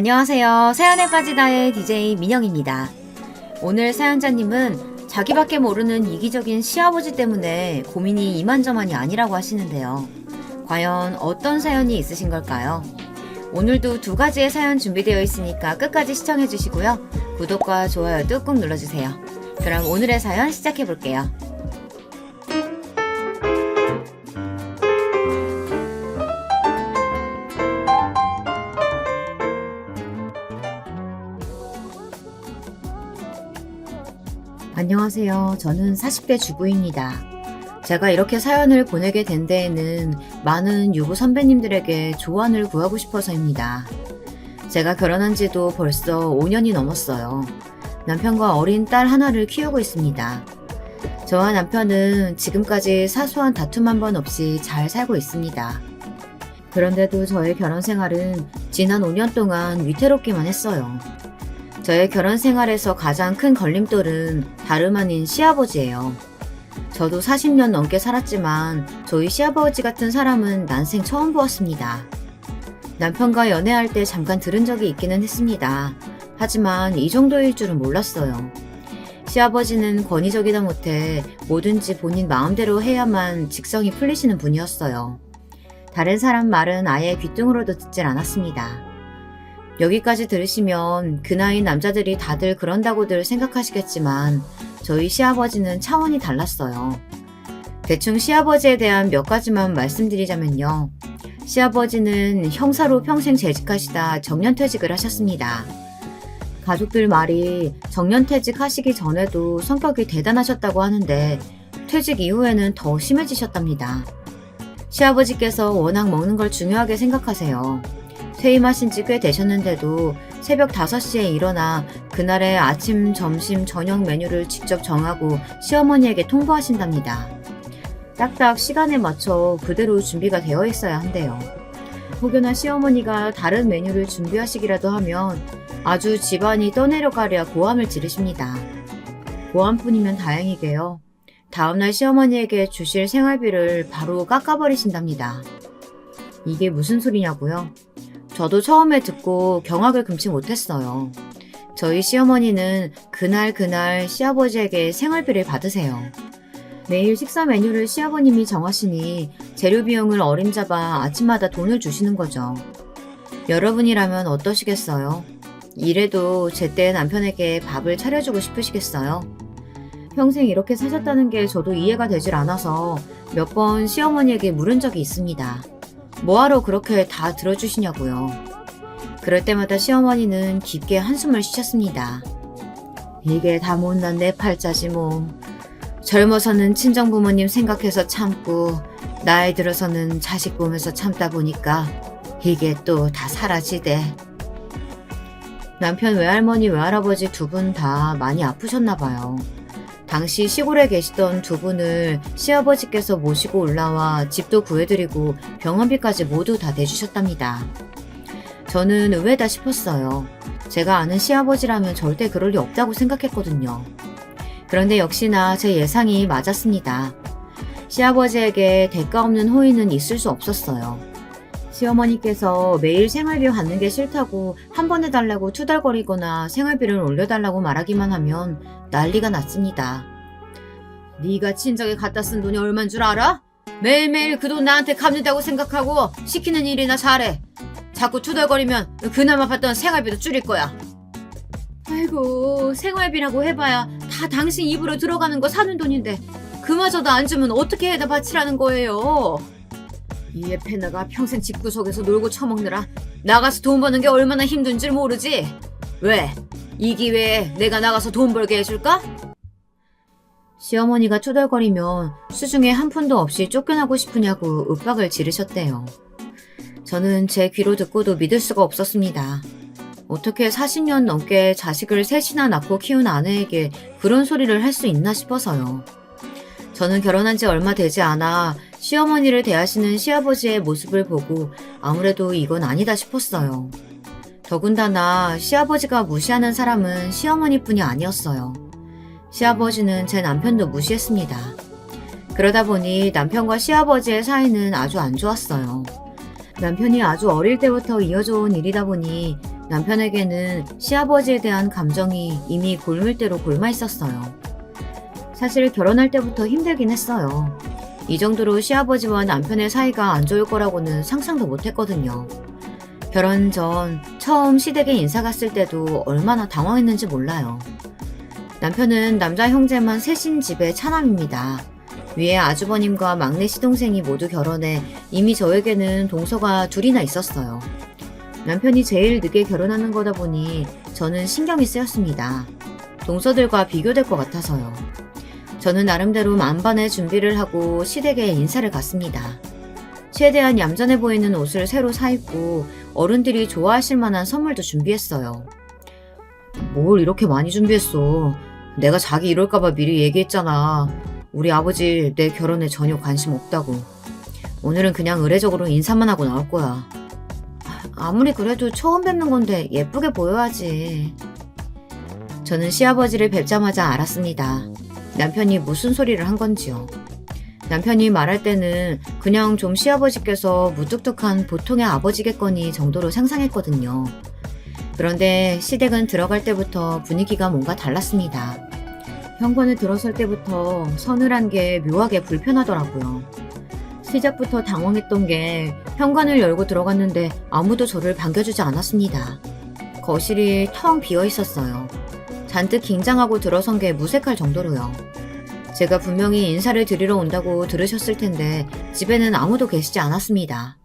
안녕하세요. 사연에 빠지다의 DJ 민영입니다. 오늘 사연자님은 자기밖에 모르는 이기적인 시아버지 때문에 고민이 이만저만이 아니라고 하시는데요. 과연 어떤 사연이 있으신 걸까요? 오늘도 두 가지의 사연 준비되어 있으니까 끝까지 시청해 주시고요. 구독과 좋아요도 꾹 눌러주세요. 그럼 오늘의 사연 시작해 볼게요. 안녕하세요. 저는 40대 주부입니다. 제가 이렇게 사연을 보내게 된 데에는 많은 유부 선배님들에게 조언을 구하고 싶어서입니다. 제가 결혼한 지도 벌써 5년이 넘었어요. 남편과 어린 딸 하나를 키우고 있습니다. 저와 남편은 지금까지 사소한 다툼 한 번 없이 잘 살고 있습니다. 그런데도 저의 결혼 생활은 지난 5년 동안 위태롭기만 했어요. 저의 결혼 생활에서 가장 큰 걸림돌은 다름 아닌 시아버지예요. 저도 40년 넘게 살았지만 저희 시아버지 같은 사람은 난생 처음 보았습니다. 남편과 연애할 때 잠깐 들은 적이 있기는 했습니다. 하지만 이 정도일 줄은 몰랐어요. 시아버지는 권위적이다 못해 뭐든지 본인 마음대로 해야만 직성이 풀리시는 분이었어요. 다른 사람 말은 아예 귓등으로도 듣질 않았습니다. 여기까지 들으시면 그 나이 남자들이 다들 그런다고들 생각하시겠지만 저희 시아버지는 차원이 달랐어요. 대충 시아버지에 대한 몇 가지만 말씀드리자면요. 시아버지는 형사로 평생 재직하시다 정년퇴직을 하셨습니다. 가족들 말이 정년퇴직 하시기 전에도 성격이 대단하셨다고 하는데 퇴직 이후에는 더 심해지셨답니다. 시아버지께서 워낙 먹는 걸 중요하게 생각하세요. 퇴임하신 지 꽤 되셨는데도 새벽 5시에 일어나 그날의 아침, 점심, 저녁 메뉴를 직접 정하고 시어머니에게 통보하신답니다. 딱딱 시간에 맞춰 그대로 준비가 되어 있어야 한대요. 혹여나 시어머니가 다른 메뉴를 준비하시기라도 하면 아주 집안이 떠내려가랴 고함을 지르십니다. 고함뿐이면 다행이게요. 다음날 시어머니에게 주실 생활비를 바로 깎아버리신답니다. 이게 무슨 소리냐고요? 저도 처음에 듣고 경악을 금치 못했어요. 저희 시어머니는 그날 시아버지에게 생활비를 받으세요. 매일 식사 메뉴를 시아버님이 정하시니 재료 비용을 어림잡아 아침마다 돈을 주시는 거죠. 여러분이라면 어떠시겠어요? 이래도 제때 남편에게 밥을 차려주고 싶으시겠어요? 평생 이렇게 사셨다는 게 저도 이해가 되질 않아서 몇 번 시어머니에게 물은 적이 있습니다. 뭐하러 그렇게 다 들어주시냐고요. 그럴 때마다 시어머니는 깊게 한숨을 쉬셨습니다. 이게 다 못난 내 팔자지 뭐. 젊어서는 친정부모님 생각해서 참고 나이 들어서는 자식 보면서 참다 보니까 이게 또 다 사라지대. 남편 외할머니 외할아버지 두 분 다 많이 아프셨나 봐요. 당시 시골에 계시던 두 분을 시아버지께서 모시고 올라와 집도 구해드리고 병원비까지 모두 다 내주셨답니다. 저는 의외다 싶었어요. 제가 아는 시아버지라면 절대 그럴 리 없다고 생각했거든요. 그런데 역시나 제 예상이 맞았습니다. 시아버지에게 대가 없는 호의는 있을 수 없었어요. 시어머니께서 매일 생활비 받는 게 싫다고 한 번 해달라고 투덜거리거나 생활비를 올려달라고 말하기만 하면 난리가 났습니다. 네가 친정에 갖다 쓴 돈이 얼만 줄 알아? 매일매일 그 돈 나한테 갚는다고 생각하고 시키는 일이나 잘해. 자꾸 투덜거리면 그나마 받던 생활비도 줄일 거야. 아이고, 생활비라고 해봐야 다 당신 입으로 들어가는 거 사는 돈인데 그마저도 안 주면 어떻게 해다 바치라는 거예요? 이 애패나가 평생 집구석에서 놀고 처먹느라 나가서 돈 버는 게 얼마나 힘든 줄 모르지? 왜? 이 기회에 내가 나가서 돈 벌게 해줄까? 시어머니가 투덜거리면 수중에 한 푼도 없이 쫓겨나고 싶으냐고 윽박을 지르셨대요. 저는 제 귀로 듣고도 믿을 수가 없었습니다. 어떻게 40년 넘게 자식을 셋이나 낳고 키운 아내에게 그런 소리를 할 수 있나 싶어서요. 저는 결혼한 지 얼마 되지 않아 시어머니를 대하시는 시아버지의 모습을 보고 아무래도 이건 아니다 싶었어요. 더군다나 시아버지가 무시하는 사람은 시어머니뿐이 아니었어요. 시아버지는 제 남편도 무시했습니다. 그러다 보니 남편과 시아버지의 사이는 아주 안 좋았어요. 남편이 아주 어릴 때부터 이어져 온 일이다 보니 남편에게는 시아버지에 대한 감정이 이미 골물대로 골마 있었어요. 사실 결혼할 때부터 힘들긴 했어요. 이 정도로 시아버지와 남편의 사이가 안 좋을 거라고는 상상도 못 했거든요. 결혼 전 처음 시댁에 인사 갔을 때도 얼마나 당황했는지 몰라요. 남편은 남자 형제만 셋인 집의 차남입니다. 위에 아주버님과 막내 시동생이 모두 결혼해 이미 저에게는 동서가 둘이나 있었어요. 남편이 제일 늦게 결혼하는 거다 보니 저는 신경이 쓰였습니다. 동서들과 비교될 것 같아서요. 저는 나름대로 만반의 준비를 하고 시댁에 인사를 갔습니다. 최대한 얌전해 보이는 옷을 새로 사입고 어른들이 좋아하실 만한 선물도 준비했어요. 뭘 이렇게 많이 준비했어. 내가 자기 이럴까봐 미리 얘기했잖아. 우리 아버지 내 결혼에 전혀 관심 없다고. 오늘은 그냥 의례적으로 인사만 하고 나올 거야. 아무리 그래도 처음 뵙는 건데 예쁘게 보여야지. 저는 시아버지를 뵙자마자 알았습니다. 남편이 무슨 소리를 한 건지요. 남편이 말할 때는 그냥 좀 시아버지께서 무뚝뚝한 보통의 아버지겠거니 정도로 상상했거든요. 그런데 시댁은 들어갈 때부터 분위기가 뭔가 달랐습니다. 현관에 들어설 때부터 서늘한 게 묘하게 불편하더라고요. 시작부터 당황했던 게 현관을 열고 들어갔는데 아무도 저를 반겨주지 않았습니다. 거실이 텅 비어 있었어요. 잔뜩 긴장하고 들어선 게 무색할 정도로요. 제가 분명히 인사를 드리러 온다고 들으셨을 텐데 집에는 아무도 계시지 않았습니다.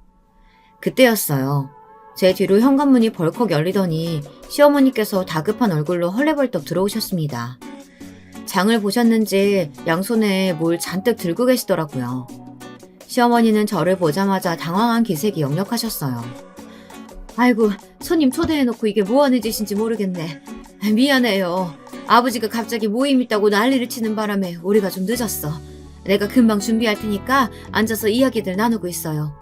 그때였어요. 제 뒤로 현관문이 벌컥 열리더니 시어머니께서 다급한 얼굴로 헐레벌떡 들어오셨습니다. 장을 보셨는지 양손에 뭘 잔뜩 들고 계시더라고요. 시어머니는 저를 보자마자 당황한 기색이 역력하셨어요. 아이고, 손님 초대해놓고 이게 뭐하는 짓인지 모르겠네. 미안해요. 아버지가 갑자기 모임 있다고 난리를 치는 바람에 우리가 좀 늦었어. 내가 금방 준비할 테니까 앉아서 이야기들 나누고 있어요.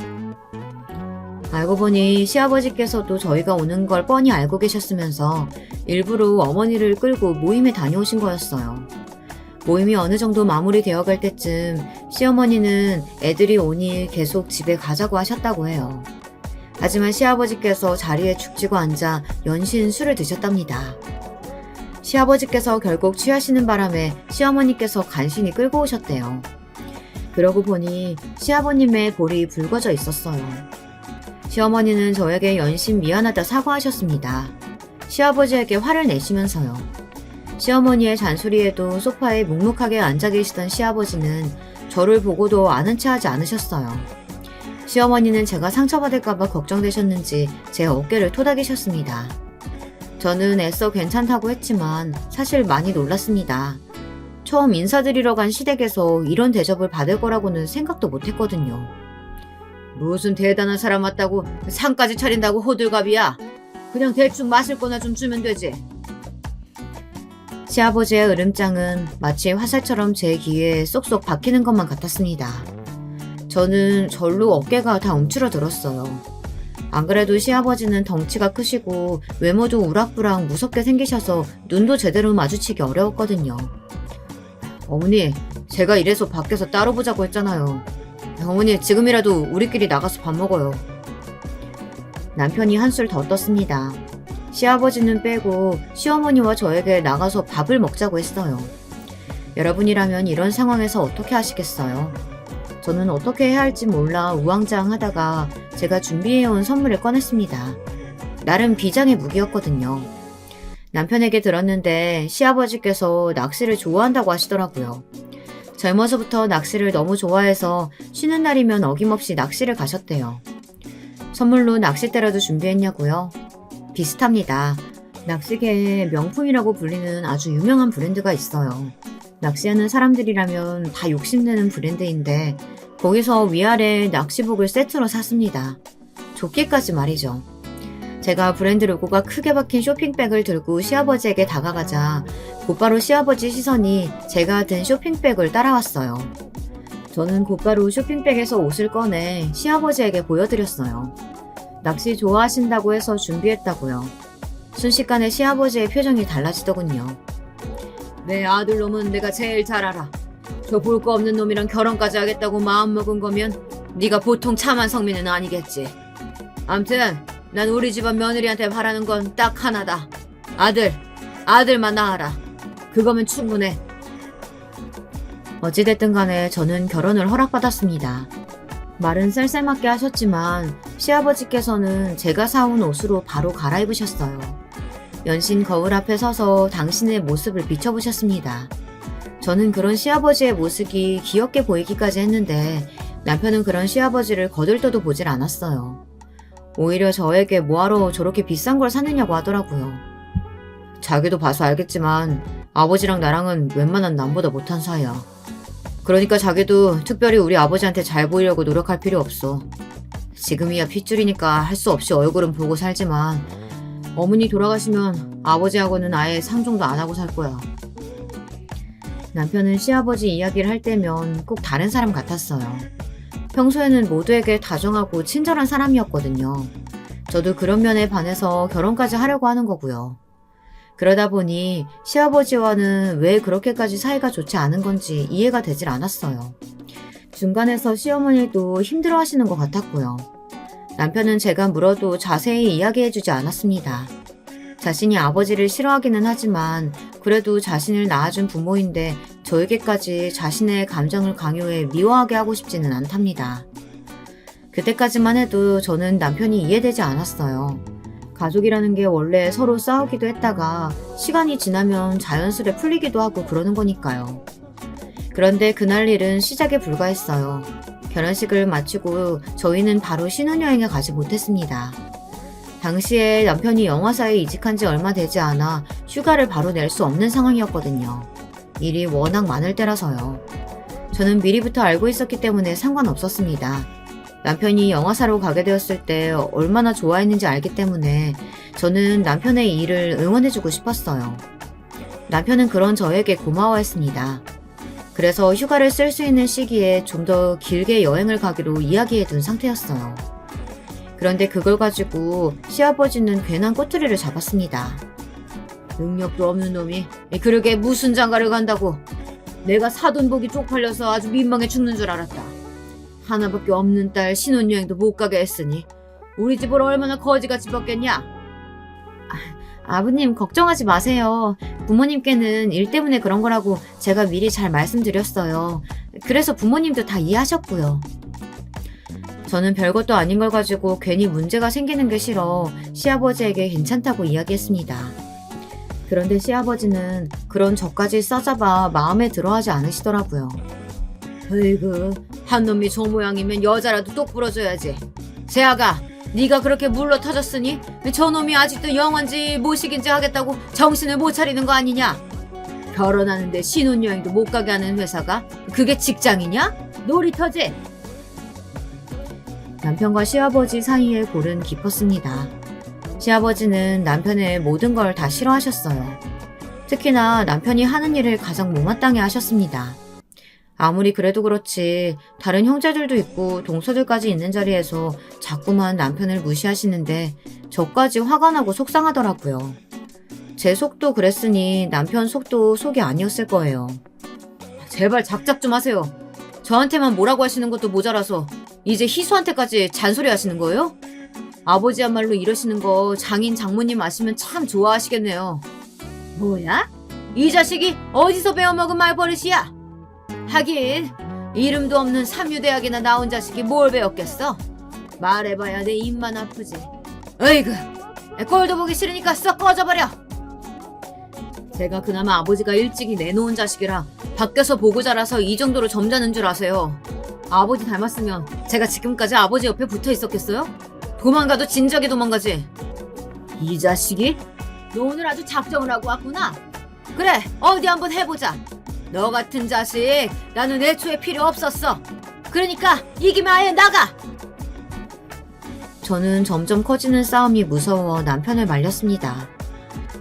알고 보니 시아버지께서도 저희가 오는 걸 뻔히 알고 계셨으면서 일부러 어머니를 끌고 모임에 다녀오신 거였어요. 모임이 어느 정도 마무리되어 갈 때쯤 시어머니는 애들이 오니 계속 집에 가자고 하셨다고 해요. 하지만 시아버지께서 자리에 죽지고 앉아 연신 술을 드셨답니다. 시아버지께서 결국 취하시는 바람에 시어머니께서 간신히 끌고 오셨대요. 그러고 보니 시아버님의 볼이 붉어져 있었어요. 시어머니는 저에게 연신 미안하다 사과하셨습니다. 시아버지에게 화를 내시면서요. 시어머니의 잔소리에도 소파에 묵묵하게 앉아 계시던 시아버지는 저를 보고도 아는 체 하지 않으셨어요. 시어머니는 제가 상처받을까봐 걱정되셨는지 제 어깨를 토닥이셨습니다. 저는 애써 괜찮다고 했지만 사실 많이 놀랐습니다. 처음 인사드리러 간 시댁에서 이런 대접을 받을 거라고는 생각도 못했거든요. 무슨 대단한 사람 왔다고 상까지 차린다고 호들갑이야. 그냥 대충 마실 거나 좀 주면 되지. 시아버지의 으름장은 마치 화살처럼 제 귀에 쏙쏙 박히는 것만 같았습니다. 저는 절로 어깨가 다 움츠러들었어요. 안 그래도 시아버지는 덩치가 크시고 외모도 우락부락 무섭게 생기셔서 눈도 제대로 마주치기 어려웠거든요. 어머니, 제가 이래서 밖에서 따로 보자고 했잖아요. 어머니, 지금이라도 우리끼리 나가서 밥 먹어요. 남편이 한술 더 떴습니다. 시아버지는 빼고 시어머니와 저에게 나가서 밥을 먹자고 했어요. 여러분이라면 이런 상황에서 어떻게 하시겠어요? 저는 어떻게 해야 할지 몰라 우왕좌왕하다가 제가 준비해온 선물을 꺼냈습니다. 나름 비장의 무기였거든요. 남편에게 들었는데 시아버지께서 낚시를 좋아한다고 하시더라고요. 젊어서부터 낚시를 너무 좋아해서 쉬는 날이면 어김없이 낚시를 가셨대요. 선물로 낚싯대라도 준비했냐고요? 비슷합니다. 낚시계의 명품이라고 불리는 아주 유명한 브랜드가 있어요. 낚시하는 사람들이라면 다 욕심내는 브랜드인데 거기서 위아래 낚시복을 세트로 샀습니다. 조끼까지 말이죠. 제가 브랜드 로고가 크게 박힌 쇼핑백을 들고 시아버지에게 다가가자 곧바로 시아버지 시선이 제가 든 쇼핑백을 따라왔어요. 저는 곧바로 쇼핑백에서 옷을 꺼내 시아버지에게 보여드렸어요. 낚시 좋아하신다고 해서 준비했다고요. 순식간에 시아버지의 표정이 달라지더군요. 내 아들놈은 내가 제일 잘 알아. 저 볼 거 없는 놈이랑 결혼까지 하겠다고 마음먹은 거면 네가 보통 참한 성민은 아니겠지. 암튼 난 우리 집안 며느리한테 바라는 건 딱 하나다. 아들만 낳아라. 그거면 충분해. 어찌됐든 간에 저는 결혼을 허락받았습니다. 말은 쌀쌀맞게 하셨지만 시아버지께서는 제가 사온 옷으로 바로 갈아입으셨어요. 연신 거울 앞에 서서 당신의 모습을 비춰보셨습니다. 저는 그런 시아버지의 모습이 귀엽게 보이기까지 했는데 남편은 그런 시아버지를 거들떠도 보질 않았어요. 오히려 저에게 뭐하러 저렇게 비싼 걸 사느냐고 하더라고요. 자기도 봐서 알겠지만 아버지랑 나랑은 웬만한 남보다 못한 사이야. 그러니까 자기도 특별히 우리 아버지한테 잘 보이려고 노력할 필요 없어. 지금이야 핏줄이니까 할 수 없이 얼굴은 보고 살지만 어머니 돌아가시면 아버지하고는 아예 상종도 안 하고 살 거야. 남편은 시아버지 이야기를 할 때면 꼭 다른 사람 같았어요. 평소에는 모두에게 다정하고 친절한 사람이었거든요. 저도 그런 면에 반해서 결혼까지 하려고 하는 거고요. 그러다 보니 시아버지와는 왜 그렇게까지 사이가 좋지 않은 건지 이해가 되질 않았어요. 중간에서 시어머니도 힘들어하시는 것 같았고요. 남편은 제가 물어도 자세히 이야기해주지 않았습니다. 자신이 아버지를 싫어하기는 하지만 그래도 자신을 낳아준 부모인데 저에게까지 자신의 감정을 강요해 미워하게 하고 싶지는 않답니다. 그때까지만 해도 저는 남편이 이해되지 않았어요. 가족이라는 게 원래 서로 싸우기도 했다가 시간이 지나면 자연스레 풀리기도 하고 그러는 거니까요. 그런데 그날 일은 시작에 불과했어요. 결혼식을 마치고 저희는 바로 신혼여행에 가지 못했습니다. 당시에 남편이 영화사에 이직한 지 얼마 되지 않아 휴가를 바로 낼 수 없는 상황이었거든요. 일이 워낙 많을 때라서요. 저는 미리부터 알고 있었기 때문에 상관없었습니다. 남편이 영화사로 가게 되었을 때 얼마나 좋아했는지 알기 때문에 저는 남편의 일을 응원해주고 싶었어요. 남편은 그런 저에게 고마워했습니다. 그래서 휴가를 쓸 수 있는 시기에 좀 더 길게 여행을 가기로 이야기해둔 상태였어요. 그런데 그걸 가지고 시아버지는 괜한 꼬투리를 잡았습니다. 능력도 없는 놈이 그러게 무슨 장가를 간다고. 내가 사돈 복이 쪽팔려서 아주 민망해 죽는 줄 알았다. 하나밖에 없는 딸 신혼여행도 못 가게 했으니 우리 집을 얼마나 거지같이 벗겠냐? 아버님 걱정하지 마세요. 부모님께는 일 때문에 그런 거라고 제가 미리 잘 말씀드렸어요. 그래서 부모님도 다 이해하셨고요. 저는 별것도 아닌 걸 가지고 괜히 문제가 생기는 게 싫어 시아버지에게 괜찮다고 이야기했습니다. 그런데 시아버지는 그런 저까지 싸잡아 마음에 들어하지 않으시더라고요. 으이구, 한 놈이 저 모양이면 여자라도 똑 부러져야지. 재아가, 네가 그렇게 물러 터졌으니 저놈이 아직도 영원지 모식인지 하겠다고 정신을 못 차리는 거 아니냐? 결혼하는데 신혼여행도 못 가게 하는 회사가 그게 직장이냐? 놀이터지? 남편과 시아버지 사이의 골은 깊었습니다. 시아버지는 남편의 모든 걸 다 싫어하셨어요. 특히나 남편이 하는 일을 가장 못마땅해 하셨습니다. 아무리 그래도 그렇지 다른 형제들도 있고 동서들까지 있는 자리에서 자꾸만 남편을 무시하시는데 저까지 화가 나고 속상하더라고요. 제 속도 그랬으니 남편 속도 속이 아니었을 거예요. 제발 작작 좀 하세요. 저한테만 뭐라고 하시는 것도 모자라서 이제 희수한테까지 잔소리 하시는 거예요? 아버지야말로 이러시는 거 장인 장모님 아시면 참 좋아하시겠네요. 뭐야? 이 자식이 어디서 배워먹은 말버릇이야? 하긴 이름도 없는 삼류대학이나 나온 자식이 뭘 배웠겠어? 말해봐야 내 입만 아프지. 어이구, 꼴도 보기 싫으니까 썩 꺼져버려. 제가 그나마 아버지가 일찍이 내놓은 자식이라 밖에서 보고 자라서 이 정도로 점잖은 줄 아세요. 아버지 닮았으면 제가 지금까지 아버지 옆에 붙어 있었겠어요? 도망가도 진작에 도망가지. 이 자식이? 너 오늘 아주 작정을 하고 왔구나. 그래, 어디 한번 해보자. 너 같은 자식 나는 애초에 필요 없었어. 그러니까 이기면 아예 나가. 저는 점점 커지는 싸움이 무서워 남편을 말렸습니다.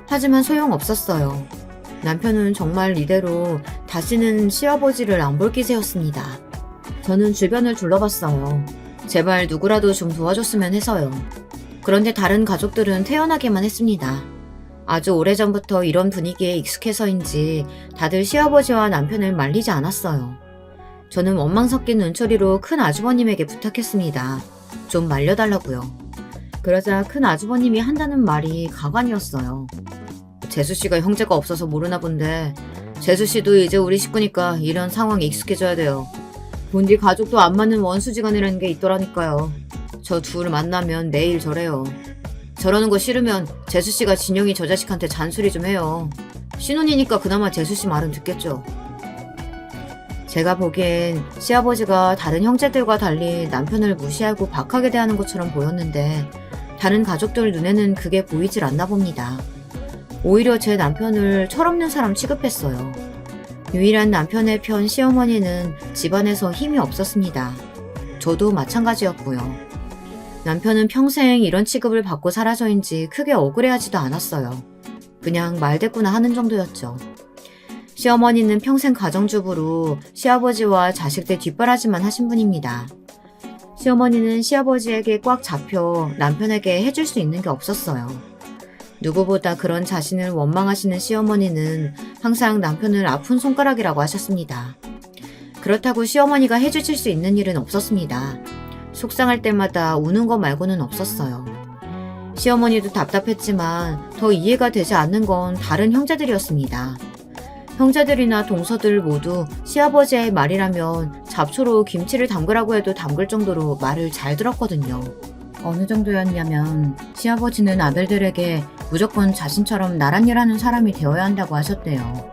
하지만 소용없었어요. 남편은 정말 이대로 다시는 시아버지를 안 볼 기세였습니다. 저는 주변을 둘러봤어요. 제발 누구라도 좀 도와줬으면 해서요. 그런데 다른 가족들은 태연하게만 했습니다. 아주 오래전부터 이런 분위기에 익숙해서인지 다들 시아버지와 남편을 말리지 않았어요. 저는 원망 섞인 눈초리로 큰 아주버님에게 부탁했습니다. 좀 말려달라고요. 그러자 큰 아주버님이 한다는 말이 가관이었어요. 재수씨가 형제가 없어서 모르나 본데 재수씨도 이제 우리 식구니까 이런 상황에 익숙해져야 돼요. 본디 가족도 안 맞는 원수지간이라는 게 있더라니까요. 저 둘 만나면 매일 저래요. 저러는 거 싫으면 재수씨가 진영이 저 자식한테 잔소리 좀 해요. 신혼이니까 그나마 재수씨 말은 듣겠죠. 제가 보기엔 시아버지가 다른 형제들과 달리 남편을 무시하고 박하게 대하는 것처럼 보였는데 다른 가족들 눈에는 그게 보이질 않나 봅니다. 오히려 제 남편을 철없는 사람 취급했어요. 유일한 남편의 편 시어머니는 집안에서 힘이 없었습니다. 저도 마찬가지였고요. 남편은 평생 이런 취급을 받고 살아서인지 크게 억울해하지도 않았어요. 그냥 말대꾸나 하는 정도였죠. 시어머니는 평생 가정주부로 시아버지와 자식들 뒷바라지만 하신 분입니다. 시어머니는 시아버지에게 꽉 잡혀 남편에게 해줄 수 있는 게 없었어요. 누구보다 그런 자신을 원망하시는 시어머니는 항상 남편을 아픈 손가락이라고 하셨습니다. 그렇다고 시어머니가 해주실 수 있는 일은 없었습니다. 속상할 때마다 우는 것 말고는 없었어요. 시어머니도 답답했지만 더 이해가 되지 않는 건 다른 형제들이었습니다. 형제들이나 동서들 모두 시아버지의 말이라면 잡초로 김치를 담그라고 해도 담글 정도로 말을 잘 들었거든요. 어느 정도였냐면 시아버지는 아들들에게 무조건 자신처럼 나랏일 하는 사람이 되어야 한다고 하셨대요.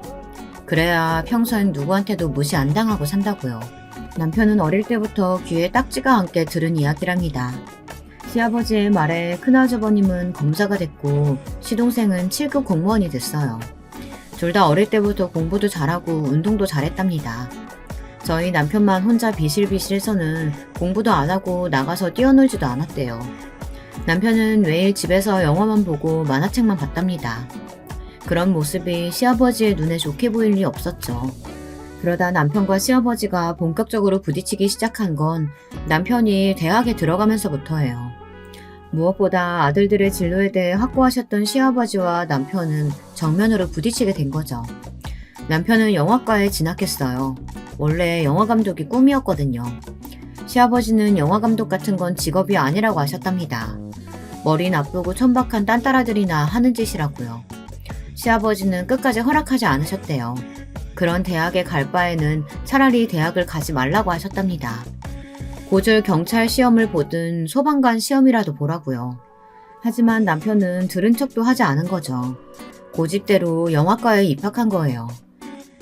그래야 평생 누구한테도 무시 안 당하고 산다고요. 남편은 어릴 때부터 귀에 딱지가 않게 들은 이야기랍니다. 시아버지의 말에 큰아주버님은 검사가 됐고 시동생은 7급 공무원이 됐어요. 둘 다 어릴 때부터 공부도 잘하고 운동도 잘했답니다. 저희 남편만 혼자 비실비실해서는 공부도 안 하고 나가서 뛰어놀지도 않았대요. 남편은 매일 집에서 영화만 보고 만화책만 봤답니다. 그런 모습이 시아버지의 눈에 좋게 보일 리 없었죠. 그러다 남편과 시아버지가 본격적으로 부딪히기 시작한 건 남편이 대학에 들어가면서부터예요. 무엇보다 아들들의 진로에 대해 확고하셨던 시아버지와 남편은 정면으로 부딪히게 된 거죠. 남편은 영화과에 진학했어요. 원래 영화감독이 꿈이었거든요. 시아버지는 영화감독 같은 건 직업이 아니라고 하셨답니다. 머리 나쁘고 천박한 딴따라들이나 하는 짓이라고요. 시아버지는 끝까지 허락하지 않으셨대요. 그런 대학에 갈 바에는 차라리 대학을 가지 말라고 하셨답니다. 고졸 경찰 시험을 보든 소방관 시험이라도 보라고요. 하지만 남편은 들은 척도 하지 않은 거죠. 고집대로 영화과에 입학한 거예요.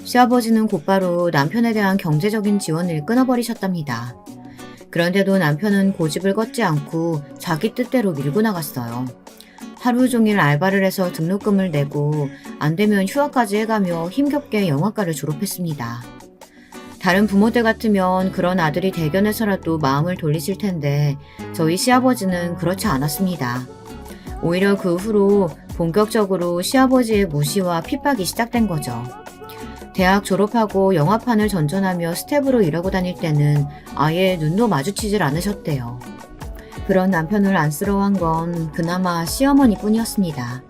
시아버지는 곧바로 남편에 대한 경제적인 지원을 끊어버리셨답니다. 그런데도 남편은 고집을 걷지 않고 자기 뜻대로 밀고 나갔어요. 하루 종일 알바를 해서 등록금을 내고 안 되면 휴학까지 해가며 힘겹게 영화과를 졸업했습니다. 다른 부모들 같으면 그런 아들이 대견해서라도 마음을 돌리실 텐데 저희 시아버지는 그렇지 않았습니다. 오히려 그 후로 본격적으로 시아버지의 무시와 핍박이 시작된 거죠. 대학 졸업하고 영화판을 전전하며 스텝으로 일하고 다닐 때는 아예 눈도 마주치질 않으셨대요. 그런 남편을 안쓰러워한 건 그나마 시어머니 뿐이었습니다.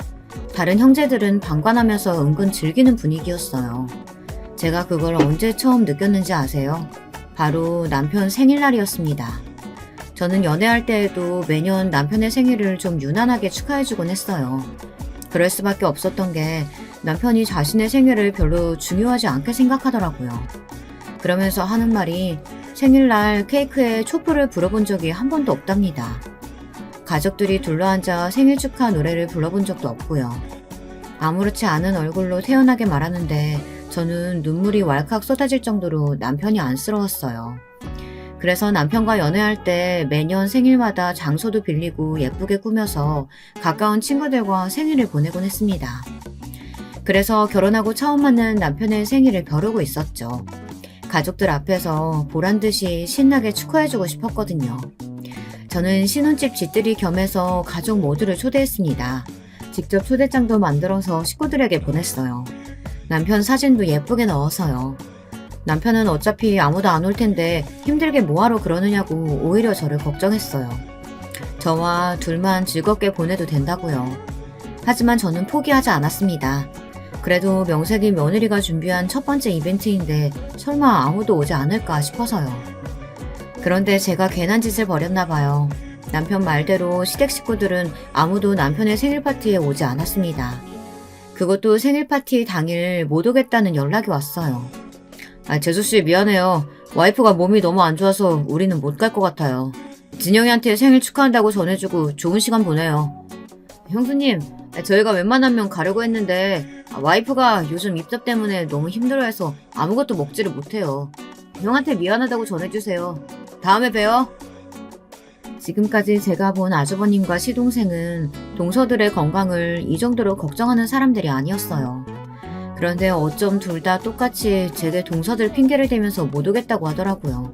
다른 형제들은 방관하면서 은근 즐기는 분위기였어요. 제가 그걸 언제 처음 느꼈는지 아세요? 바로 남편 생일날이었습니다. 저는 연애할 때에도 매년 남편의 생일을 좀 유난하게 축하해주곤 했어요. 그럴 수밖에 없었던 게 남편이 자신의 생일을 별로 중요하지 않게 생각하더라고요. 그러면서 하는 말이 생일날 케이크에 촛불을 불어본 적이 한 번도 없답니다. 가족들이 둘러앉아 생일 축하 노래를 불러본 적도 없고요. 아무렇지 않은 얼굴로 태연하게 말하는데 저는 눈물이 왈칵 쏟아질 정도로 남편이 안쓰러웠어요. 그래서 남편과 연애할 때 매년 생일마다 장소도 빌리고 예쁘게 꾸며서 가까운 친구들과 생일을 보내곤 했습니다. 그래서 결혼하고 처음 만난 남편의 생일을 벼르고 있었죠. 가족들 앞에서 보란듯이 신나게 축하해주고 싶었거든요. 저는 신혼집 집들이 겸해서 가족 모두를 초대했습니다. 직접 초대장도 만들어서 식구들에게 보냈어요. 남편 사진도 예쁘게 넣어서요. 남편은 어차피 아무도 안 올 텐데 힘들게 뭐하러 그러느냐고 오히려 저를 걱정했어요. 저와 둘만 즐겁게 보내도 된다고요. 하지만 저는 포기하지 않았습니다. 그래도 명색이 며느리가 준비한 첫 번째 이벤트인데 설마 아무도 오지 않을까 싶어서요. 그런데 제가 괜한 짓을 벌였나 봐요. 남편 말대로 시댁 식구들은 아무도 남편의 생일 파티에 오지 않았습니다. 그것도 생일 파티 당일 못 오겠다는 연락이 왔어요. 재수씨 미안해요. 와이프가 몸이 너무 안 좋아서 우리는 못 갈 것 같아요. 진영이한테 생일 축하한다고 전해주고 좋은 시간 보내요. 형수님, 저희가 웬만하면 가려고 했는데 와이프가 요즘 입덧 때문에 너무 힘들어해서 아무것도 먹지를 못해요. 형한테 미안하다고 전해주세요. 다음에 봬요. 지금까지 제가 본 아주버님과 시동생은 동서들의 건강을 이 정도로 걱정하는 사람들이 아니었어요. 그런데 어쩜 둘 다 똑같이 제게 동서들 핑계를 대면서 못 오겠다고 하더라고요.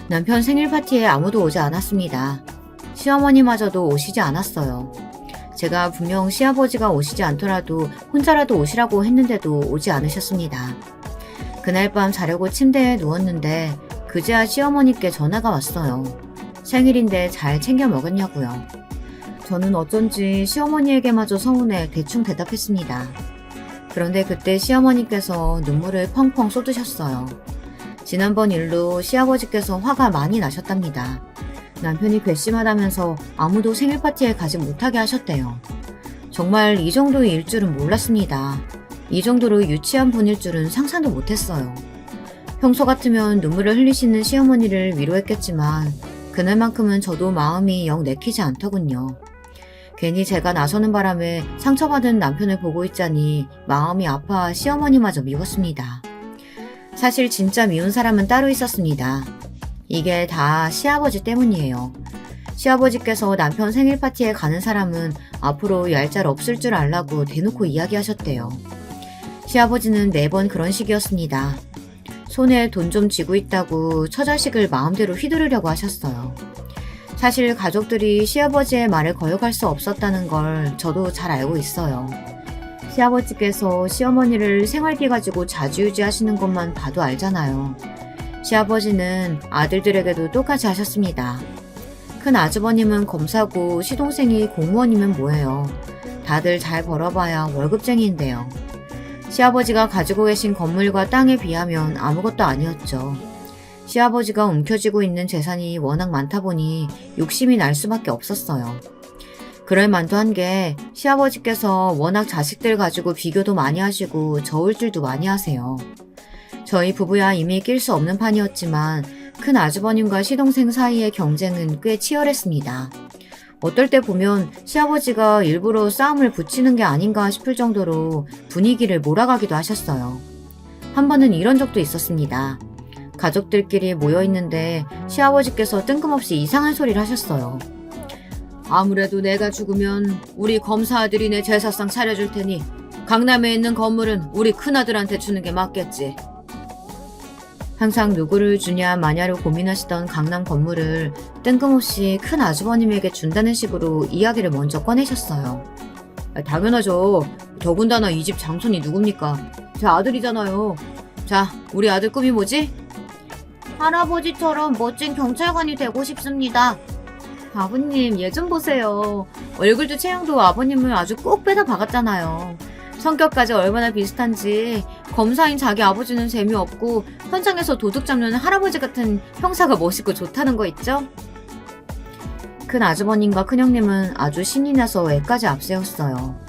남편 생일 파티에 아무도 오지 않았습니다. 시어머니마저도 오시지 않았어요. 제가 분명 시아버지가 오시지 않더라도 혼자라도 오시라고 했는데도 오지 않으셨습니다. 그날 밤 자려고 침대에 누웠는데 그제야 시어머니께 전화가 왔어요. 생일인데 잘 챙겨 먹었냐고요. 저는 어쩐지 시어머니에게마저 서운해 대충 대답했습니다. 그런데 그때 시어머니께서 눈물을 펑펑 쏟으셨어요. 지난번 일로 시아버지께서 화가 많이 나셨답니다. 남편이 괘씸하다면서 아무도 생일 파티에 가지 못하게 하셨대요. 정말 이 정도의 일 줄은 몰랐습니다. 이 정도로 유치한 분일 줄은 상상도 못했어요. 평소 같으면 눈물을 흘리시는 시어머니를 위로했겠지만 그날만큼은 저도 마음이 영 내키지 않더군요. 괜히 제가 나서는 바람에 상처받은 남편을 보고 있자니 마음이 아파 시어머니마저 미웠습니다. 사실 진짜 미운 사람은 따로 있었습니다. 이게 다 시아버지 때문이에요. 시아버지께서 남편 생일 파티에 가는 사람은 앞으로 얄짤 없을 줄 알라고 대놓고 이야기하셨대요. 시아버지는 매번 그런 식이었습니다. 손에 돈 좀 쥐고 있다고 처자식을 마음대로 휘두르려고 하셨어요. 사실 가족들이 시아버지의 말을 거역할 수 없었다는 걸 저도 잘 알고 있어요. 시아버지께서 시어머니를 생활비 가지고 좌지우지 하시는 것만 봐도 알잖아요. 시아버지는 아들들에게도 똑같이 하셨습니다. 큰 아주버님은 검사고 시동생이 공무원이면 뭐예요. 다들 잘 벌어봐야 월급쟁이인데요. 시아버지가 가지고 계신 건물과 땅에 비하면 아무것도 아니었죠. 시아버지가 움켜쥐고 있는 재산이 워낙 많다 보니 욕심이 날 수밖에 없었어요. 그럴 만도 한 게 시아버지께서 워낙 자식들 가지고 비교도 많이 하시고 저울질도 많이 하세요. 저희 부부야 이미 낄 수 없는 판이었지만 큰 아주버님과 시동생 사이의 경쟁은 꽤 치열했습니다. 어떨 때 보면 시아버지가 일부러 싸움을 붙이는 게 아닌가 싶을 정도로 분위기를 몰아가기도 하셨어요. 한 번은 이런 적도 있었습니다. 가족들끼리 모여있는데 시아버지께서 뜬금없이 이상한 소리를 하셨어요. 아무래도 내가 죽으면 우리 검사 아들이 내 제사상 차려줄 테니 강남에 있는 건물은 우리 큰아들한테 주는 게 맞겠지. 항상 누구를 주냐 마냐로 고민하시던 강남 건물을 뜬금없이 큰 아주버님에게 준다는 식으로 이야기를 먼저 꺼내셨어요. 당연하죠. 더군다나 이 집 장손이 누굽니까? 제 아들이잖아요. 자, 우리 아들 꿈이 뭐지? 할아버지처럼 멋진 경찰관이 되고 싶습니다. 아버님, 얘 좀 보세요. 얼굴도 체형도 아버님을 아주 꼭 빼다 박았잖아요. 성격까지 얼마나 비슷한지 검사인 자기 아버지는 재미없고 현장에서 도둑 잡는 할아버지 같은 형사가 멋있고 좋다는 거 있죠? 큰 아주버님과 큰형님은 아주 신이 나서 애까지 앞세웠어요.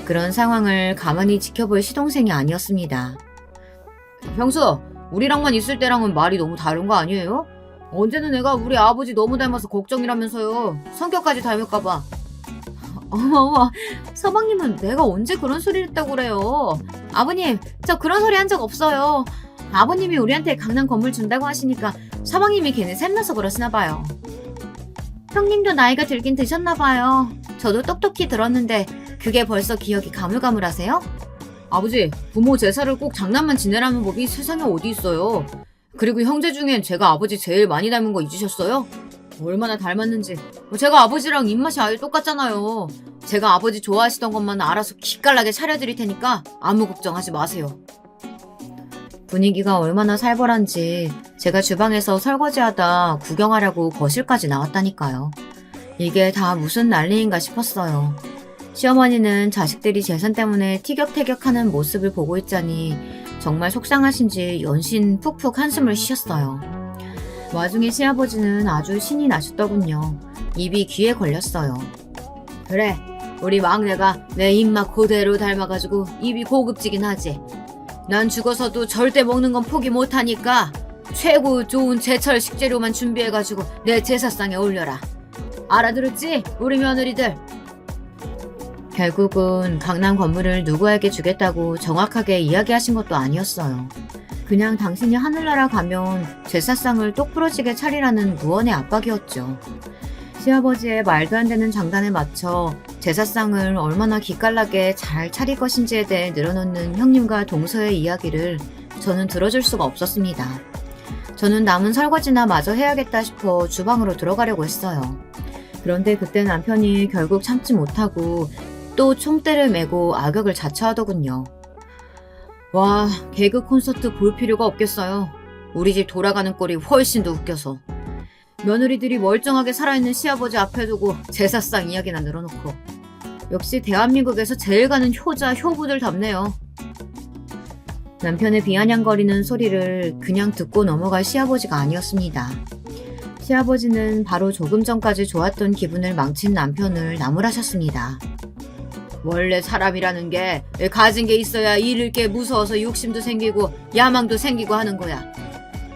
그런 상황을 가만히 지켜볼 시동생이 아니었습니다. 형수, 우리랑만 있을 때랑은 말이 너무 다른 거 아니에요? 언제는 내가 우리 아버지 너무 닮아서 걱정이라면서요. 성격까지 닮을까봐. 어머, 서방님은 내가 언제 그런 소리를 했다고 그래요. 아버님, 저 그런 소리 한 적 없어요. 아버님이 우리한테 강남 건물 준다고 하시니까 서방님이 괜히 샘나서 그러시나 봐요. 형님도 나이가 들긴 드셨나 봐요. 저도 똑똑히 들었는데 그게 벌써 기억이 가물가물하세요? 아버지, 부모 제사를 꼭 장난만 지내라는 법이 세상에 어디 있어요. 그리고 형제 중엔 제가 아버지 제일 많이 닮은 거 잊으셨어요? 얼마나 닮았는지. 제가 아버지랑 입맛이 아예 똑같잖아요. 제가 아버지 좋아하시던 것만 알아서 기깔나게 차려드릴 테니까 아무 걱정하지 마세요. 분위기가 얼마나 살벌한지 제가 주방에서 설거지하다 구경하려고 거실까지 나왔다니까요. 이게 다 무슨 난리인가 싶었어요. 시어머니는 자식들이 재산 때문에 티격태격하는 모습을 보고 있자니 정말 속상하신지 연신 푹푹 한숨을 쉬셨어요. 와중에 시아버지는 아주 신이 나셨더군요. 입이 귀에 걸렸어요. 그래, 우리 막내가 내 입맛 그대로 닮아가지고 입이 고급지긴 하지. 난 죽어서도 절대 먹는 건 포기 못하니까 최고 좋은 제철 식재료만 준비해가지고 내 제사상에 올려라. 알아들었지? 우리 며느리들. 결국은 강남 건물을 누구에게 주겠다고 정확하게 이야기하신 것도 아니었어요. 그냥 당신이 하늘나라 가면 제사상을 똑부러지게 차리라는 무언의 압박이었죠. 시아버지의 말도 안 되는 장단에 맞춰 제사상을 얼마나 기깔나게 잘 차릴 것인지에 대해 늘어놓는 형님과 동서의 이야기를 저는 들어줄 수가 없었습니다. 저는 남은 설거지나 마저 해야겠다 싶어 주방으로 들어가려고 했어요. 그런데 그때 남편이 결국 참지 못하고 또 총대를 메고 악역을 자처하더군요. 와, 개그 콘서트 볼 필요가 없겠어요. 우리 집 돌아가는 꼴이 훨씬 더 웃겨서. 며느리들이 멀쩡하게 살아있는 시아버지 앞에 두고 제사상 이야기나 늘어놓고. 역시 대한민국에서 제일 가는 효자, 효부들답네요. 남편의 비아냥거리는 소리를 그냥 듣고 넘어갈 시아버지가 아니었습니다. 시아버지는 바로 조금 전까지 좋았던 기분을 망친 남편을 나무라셨습니다. 원래 사람이라는 게 가진 게 있어야 잃을 게 무서워서 욕심도 생기고 야망도 생기고 하는 거야.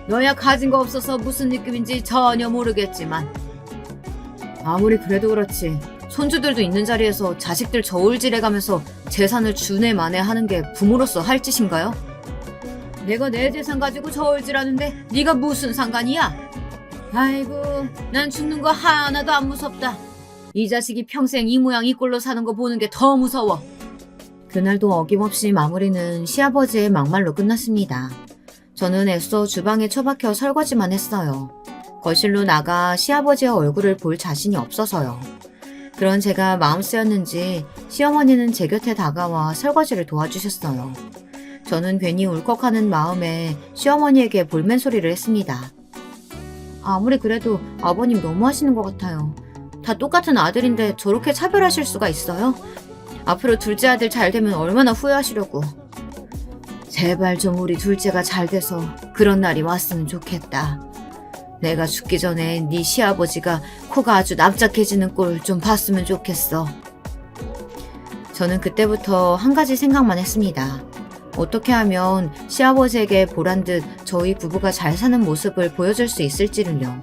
너야 가진 거 없어서 무슨 느낌인지 전혀 모르겠지만 아무리 그래도 그렇지 손주들도 있는 자리에서 자식들 저울질해가면서 재산을 주네 마네 하는 게 부모로서 할 짓인가요? 내가 내 재산 가지고 저울질하는데 네가 무슨 상관이야? 아이고, 난 죽는 거 하나도 안 무섭다. 이 자식이 평생 이 모양 이 꼴로 사는 거 보는 게 더 무서워. 그날도 어김없이 마무리는 시아버지의 막말로 끝났습니다. 저는 애써 주방에 처박혀 설거지만 했어요. 거실로 나가 시아버지의 얼굴을 볼 자신이 없어서요. 그런 제가 마음 쓰였는지 시어머니는 제 곁에 다가와 설거지를 도와주셨어요. 저는 괜히 울컥하는 마음에 시어머니에게 볼멘 소리를 했습니다. 아무리 그래도 아버님 너무하시는 것 같아요. 다 똑같은 아들인데 저렇게 차별하실 수가 있어요? 앞으로 둘째 아들 잘 되면 얼마나 후회하시려고. 제발 좀 우리 둘째가 잘 돼서 그런 날이 왔으면 좋겠다. 내가 죽기 전에 네 시아버지가 코가 아주 납작해지는 꼴 좀 봤으면 좋겠어. 저는 그때부터 한 가지 생각만 했습니다. 어떻게 하면 시아버지에게 보란 듯 저희 부부가 잘 사는 모습을 보여줄 수 있을지를요.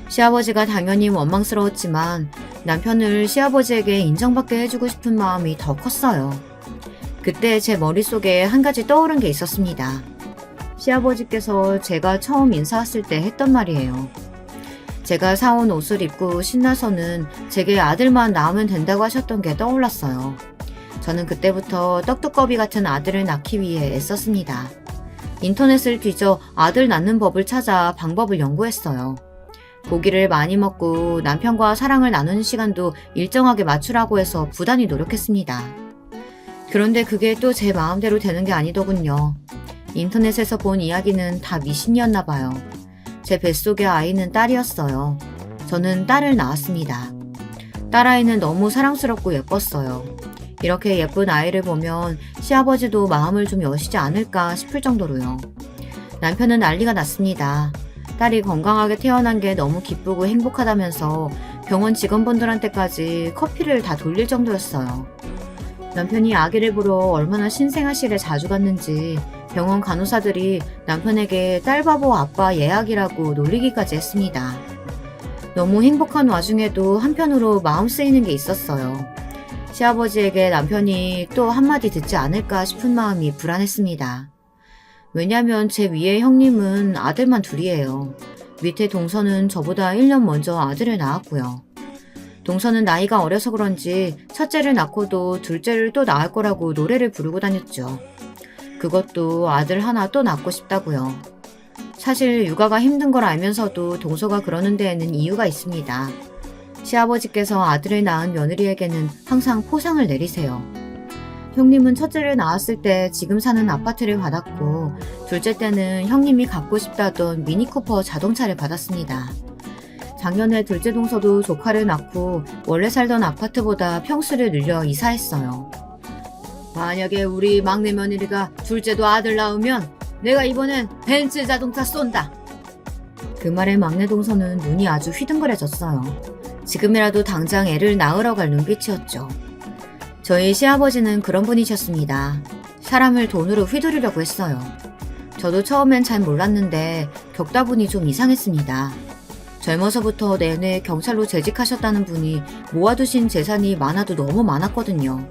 시아버지가 당연히 원망스러웠지만 남편을 시아버지에게 인정받게 해주고 싶은 마음이 더 컸어요. 그때 제 머릿속에 한 가지 떠오른 게 있었습니다. 시아버지께서 제가 처음 인사 왔을 때 했던 말이에요. 제가 사온 옷을 입고 신나서는 제게 아들만 낳으면 된다고 하셨던 게 떠올랐어요. 저는 그때부터 떡두꺼비 같은 아들을 낳기 위해 애썼습니다. 인터넷을 뒤져 아들 낳는 법을 찾아 방법을 연구했어요. 고기를 많이 먹고 남편과 사랑을 나누는 시간도 일정하게 맞추라고 해서 부단히 노력했습니다. 그런데 그게 또 제 마음대로 되는 게 아니더군요. 인터넷에서 본 이야기는 다 미신이었나 봐요. 제 뱃속의 아이는 딸이었어요. 저는 딸을 낳았습니다. 딸아이는 너무 사랑스럽고 예뻤어요. 이렇게 예쁜 아이를 보면 시아버지도 마음을 좀 여시지 않을까 싶을 정도로요. 남편은 난리가 났습니다. 딸이 건강하게 태어난 게 너무 기쁘고 행복하다면서 병원 직원분들한테까지 커피를 다 돌릴 정도였어요. 남편이 아기를 보러 얼마나 신생아실에 자주 갔는지 병원 간호사들이 남편에게 딸바보 아빠 예약이라고 놀리기까지 했습니다. 너무 행복한 와중에도 한편으로 마음 쓰이는 게 있었어요. 시아버지에게 남편이 또 한마디 듣지 않을까 싶은 마음이 불안했습니다. 왜냐면 제 위에 형님은 아들만 둘이에요. 밑에 동서는 저보다 1년 먼저 아들을 낳았고요. 동서는 나이가 어려서 그런지 첫째를 낳고도 둘째를 또 낳을 거라고 노래를 부르고 다녔죠. 그것도 아들 하나 또 낳고 싶다고요. 사실 육아가 힘든 걸 알면서도 동서가 그러는 데에는 이유가 있습니다. 시아버지께서 아들을 낳은 며느리에게는 항상 포상을 내리세요. 형님은 첫째를 낳았을 때 지금 사는 아파트를 받았고 둘째 때는 형님이 갖고 싶다던 미니쿠퍼 자동차를 받았습니다. 작년에 둘째 동서도 조카를 낳고 원래 살던 아파트보다 평수를 늘려 이사했어요. 만약에 우리 막내 며느리가 둘째도 아들 낳으면 내가 이번엔 벤츠 자동차 쏜다. 그 말에 막내 동서는 눈이 아주 휘둥그레졌어요. 지금이라도 당장 애를 낳으러 갈 눈빛이었죠. 저희 시아버지는 그런 분이셨습니다. 사람을 돈으로 휘두르려고 했어요. 저도 처음엔 잘 몰랐는데 겪다 보니 좀 이상했습니다. 젊어서부터 내내 경찰로 재직하셨다는 분이 모아두신 재산이 많아도 너무 많았거든요.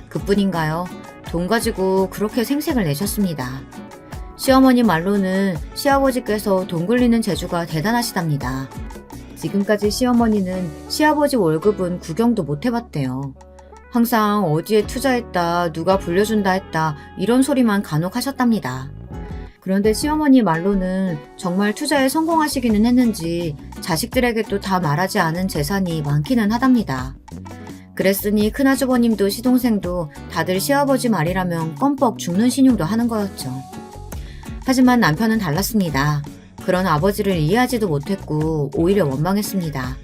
그뿐인가요? 돈 가지고 그렇게 생색을 내셨습니다. 시어머니 말로는 시아버지께서 돈 굴리는 재주가 대단하시답니다. 지금까지 시어머니는 시아버지 월급은 구경도 못 해봤대요. 항상 어디에 투자했다, 누가 불려준다 했다 이런 소리만 간혹 하셨답니다. 그런데 시어머니 말로는 정말 투자에 성공하시기는 했는지 자식들에게도 다 말하지 않은 재산이 많기는 하답니다. 그랬으니 큰아주버님도 시동생도 다들 시아버지 말이라면 껌뻑 죽는 신용도 하는 거였죠. 하지만 남편은 달랐습니다. 그런 아버지를 이해하지도 못했고 오히려 원망했습니다.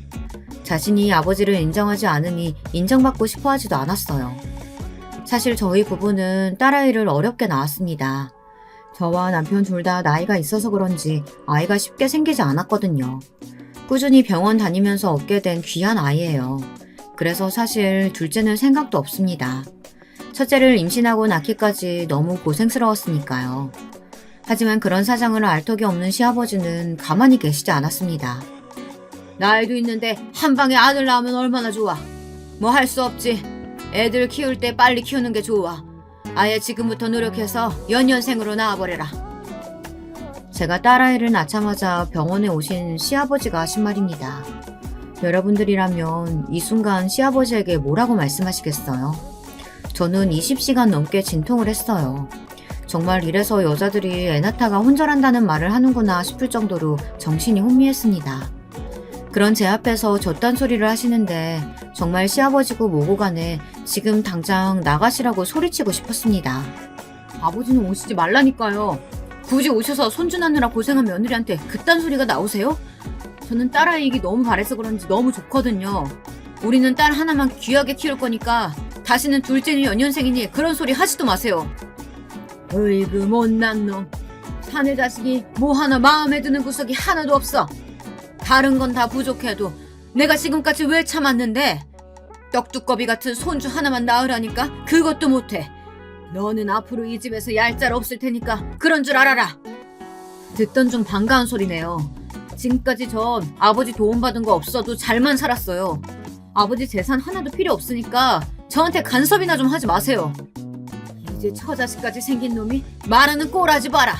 자신이 아버지를 인정하지 않으니 인정받고 싶어 하지도 않았어요. 사실 저희 부부는 딸아이를 어렵게 낳았습니다. 저와 남편 둘 다 나이가 있어서 그런지 아이가 쉽게 생기지 않았거든요. 꾸준히 병원 다니면서 얻게 된 귀한 아이예요. 그래서 사실 둘째는 생각도 없습니다. 첫째를 임신하고 낳기까지 너무 고생스러웠으니까요. 하지만 그런 사정을 알 턱이 없는 시아버지는 가만히 계시지 않았습니다. 나이도 있는데 한 방에 아들 낳으면 얼마나 좋아. 뭐 할 수 없지. 애들 키울 때 빨리 키우는 게 좋아. 아예 지금부터 노력해서 연년생으로 낳아버려라. 제가 딸아이를 낳자마자 병원에 오신 시아버지가 하신 말입니다. 여러분들이라면 이 순간 시아버지에게 뭐라고 말씀하시겠어요? 저는 20시간 넘게 진통을 했어요. 정말 이래서 여자들이 애 낳다가 혼절한다는 말을 하는구나 싶을 정도로 정신이 혼미했습니다. 그런 제 앞에서 저딴 소리를 하시는데 정말 시아버지고 뭐고 간에 지금 당장 나가시라고 소리치고 싶었습니다. 아버지는 오시지 말라니까요. 굳이 오셔서 손주나느라 고생한 며느리한테 그딴 소리가 나오세요? 저는 딸아이기 너무 바래서 그런지 너무 좋거든요. 우리는 딸 하나만 귀하게 키울 거니까 다시는 둘째는 연년생이니 그런 소리 하지도 마세요. 으이그 못난 놈. 사내 자식이 뭐 하나 마음에 드는 구석이 하나도 없어. 다른 건 다 부족해도 내가 지금까지 왜 참았는데 떡두꺼비 같은 손주 하나만 낳으라니까 그것도 못해. 너는 앞으로 이 집에서 얄짤 없을 테니까 그런 줄 알아라. 듣던 중 반가운 소리네요. 지금까지 전 아버지 도움받은 거 없어도 잘만 살았어요. 아버지 재산 하나도 필요 없으니까 저한테 간섭이나 좀 하지 마세요. 이제 처자식까지 생긴 놈이 말하는 꼴하지 마라.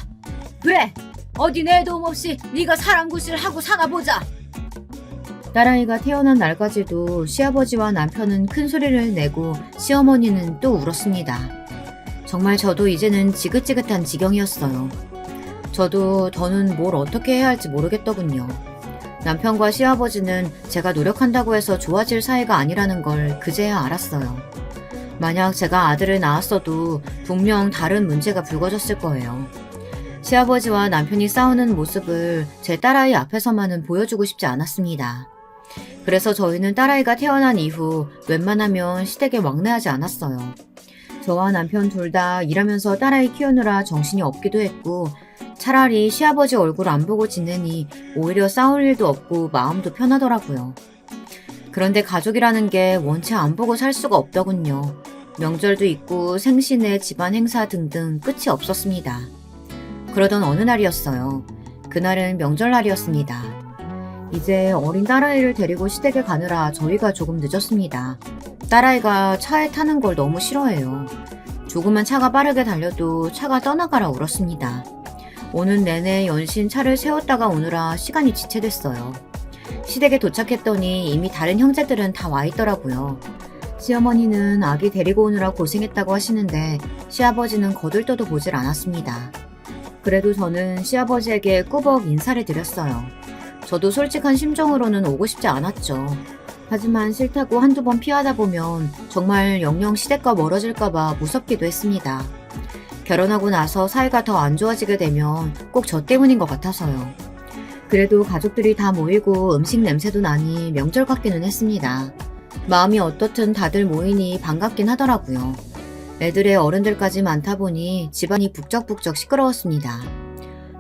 그래, 어디 내 도움 없이 네가 사랑구실 하고 사나 보자. 딸아이가 태어난 날까지도 시아버지와 남편은 큰 소리를 내고 시어머니는 또 울었습니다. 정말 저도 이제는 지긋지긋한 지경이었어요. 저도 더는 뭘 어떻게 해야 할지 모르겠더군요. 남편과 시아버지는 제가 노력한다고 해서 좋아질 사이가 아니라는 걸 그제야 알았어요. 만약 제가 아들을 낳았어도 분명 다른 문제가 불거졌을 거예요. 시아버지와 남편이 싸우는 모습을 제 딸아이 앞에서만은 보여주고 싶지 않았습니다. 그래서 저희는 딸아이가 태어난 이후 웬만하면 시댁에 왕래하지 않았어요. 저와 남편 둘 다 일하면서 딸아이 키우느라 정신이 없기도 했고 차라리 시아버지 얼굴 안 보고 지내니 오히려 싸울 일도 없고 마음도 편하더라고요. 그런데 가족이라는 게 원체 안 보고 살 수가 없더군요. 명절도 있고 생신에 집안 행사 등등 끝이 없었습니다. 그러던 어느 날이었어요. 그날은 명절날이었습니다. 이제 어린 딸아이를 데리고 시댁에 가느라 저희가 조금 늦었습니다. 딸아이가 차에 타는 걸 너무 싫어해요. 조그만 차가 빠르게 달려도 차가 떠나가라 울었습니다. 오는 내내 연신 차를 세웠다가 오느라 시간이 지체됐어요. 시댁에 도착했더니 이미 다른 형제들은 다 와 있더라고요. 시어머니는 아기 데리고 오느라 고생했다고 하시는데 시아버지는 거들떠도 보질 않았습니다. 그래도 저는 시아버지에게 꾸벅 인사를 드렸어요. 저도 솔직한 심정으로는 오고 싶지 않았죠. 하지만 싫다고 한두 번 피하다 보면 정말 영영 시댁과 멀어질까봐 무섭기도 했습니다. 결혼하고 나서 사이가 더 안 좋아지게 되면 꼭 저 때문인 것 같아서요. 그래도 가족들이 다 모이고 음식 냄새도 나니 명절 같기는 했습니다. 마음이 어떻든 다들 모이니 반갑긴 하더라고요. 애들의 어른들까지 많다 보니 집안이 북적북적 시끄러웠습니다.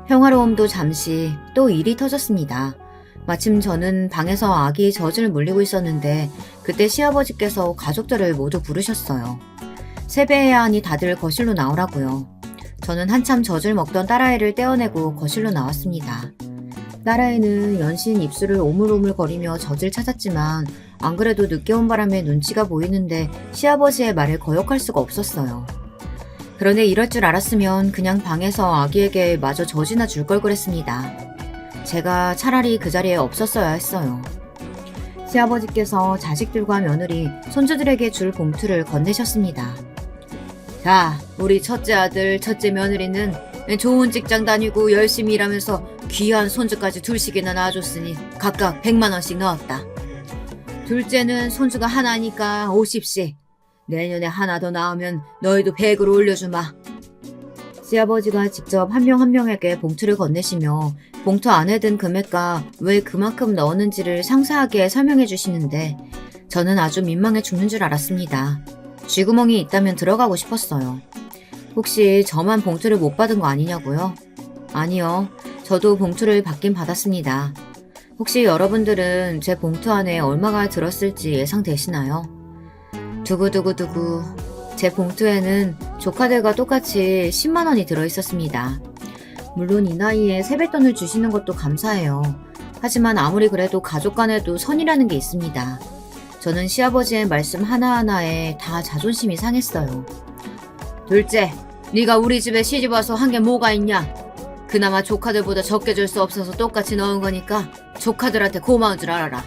평화로움도 잠시 또 일이 터졌습니다. 마침 저는 방에서 아기 젖을 물리고 있었는데 그때 시아버지께서 가족들을 모두 부르셨어요. 세배해야 하니 다들 거실로 나오라고요. 저는 한참 젖을 먹던 딸아이를 떼어내고 거실로 나왔습니다. 딸아이는 연신 입술을 오물오물거리며 젖을 찾았지만 안 그래도 늦게 온 바람에 눈치가 보이는데 시아버지의 말을 거역할 수가 없었어요. 그런데 이럴 줄 알았으면 그냥 방에서 아기에게 마저 젖이나 줄 걸 그랬습니다. 제가 차라리 그 자리에 없었어야 했어요. 시아버지께서 자식들과 며느리, 손주들에게 줄 봉투를 건네셨습니다. 자, 우리 첫째 아들, 첫째 며느리는 좋은 직장 다니고 열심히 일하면서 귀한 손주까지 둘씩이나 낳아줬으니 각각 100만 원씩 넣었다. 둘째는 손주가 하나니까 50씩. 내년에 하나 더 낳으면 너희도 100으로 올려주마. 시아버지가 직접 한 명 한 명에게 봉투를 건네시며 봉투 안에 든 금액과 왜 그만큼 넣었는지를 상세하게 설명해 주시는데 저는 아주 민망해 죽는 줄 알았습니다. 쥐구멍이 있다면 들어가고 싶었어요. 혹시 저만 봉투를 못 받은 거 아니냐고요? 아니요. 저도 봉투를 받긴 받았습니다. 혹시 여러분들은 제 봉투 안에 얼마가 들었을지 예상되시나요? 두구두구두구. 제 봉투에는 조카들과 똑같이 10만 원이 들어있었습니다. 물론 이 나이에 세뱃돈을 주시는 것도 감사해요. 하지만 아무리 그래도 가족 간에도 선이라는 게 있습니다. 저는 시아버지의 말씀 하나하나에 다 자존심이 상했어요. 둘째, 네가 우리 집에 시집와서 한 게 뭐가 있냐? 그나마 조카들보다 적게 줄 수 없어서 똑같이 넣은 거니까 조카들한테 고마운 줄 알아라.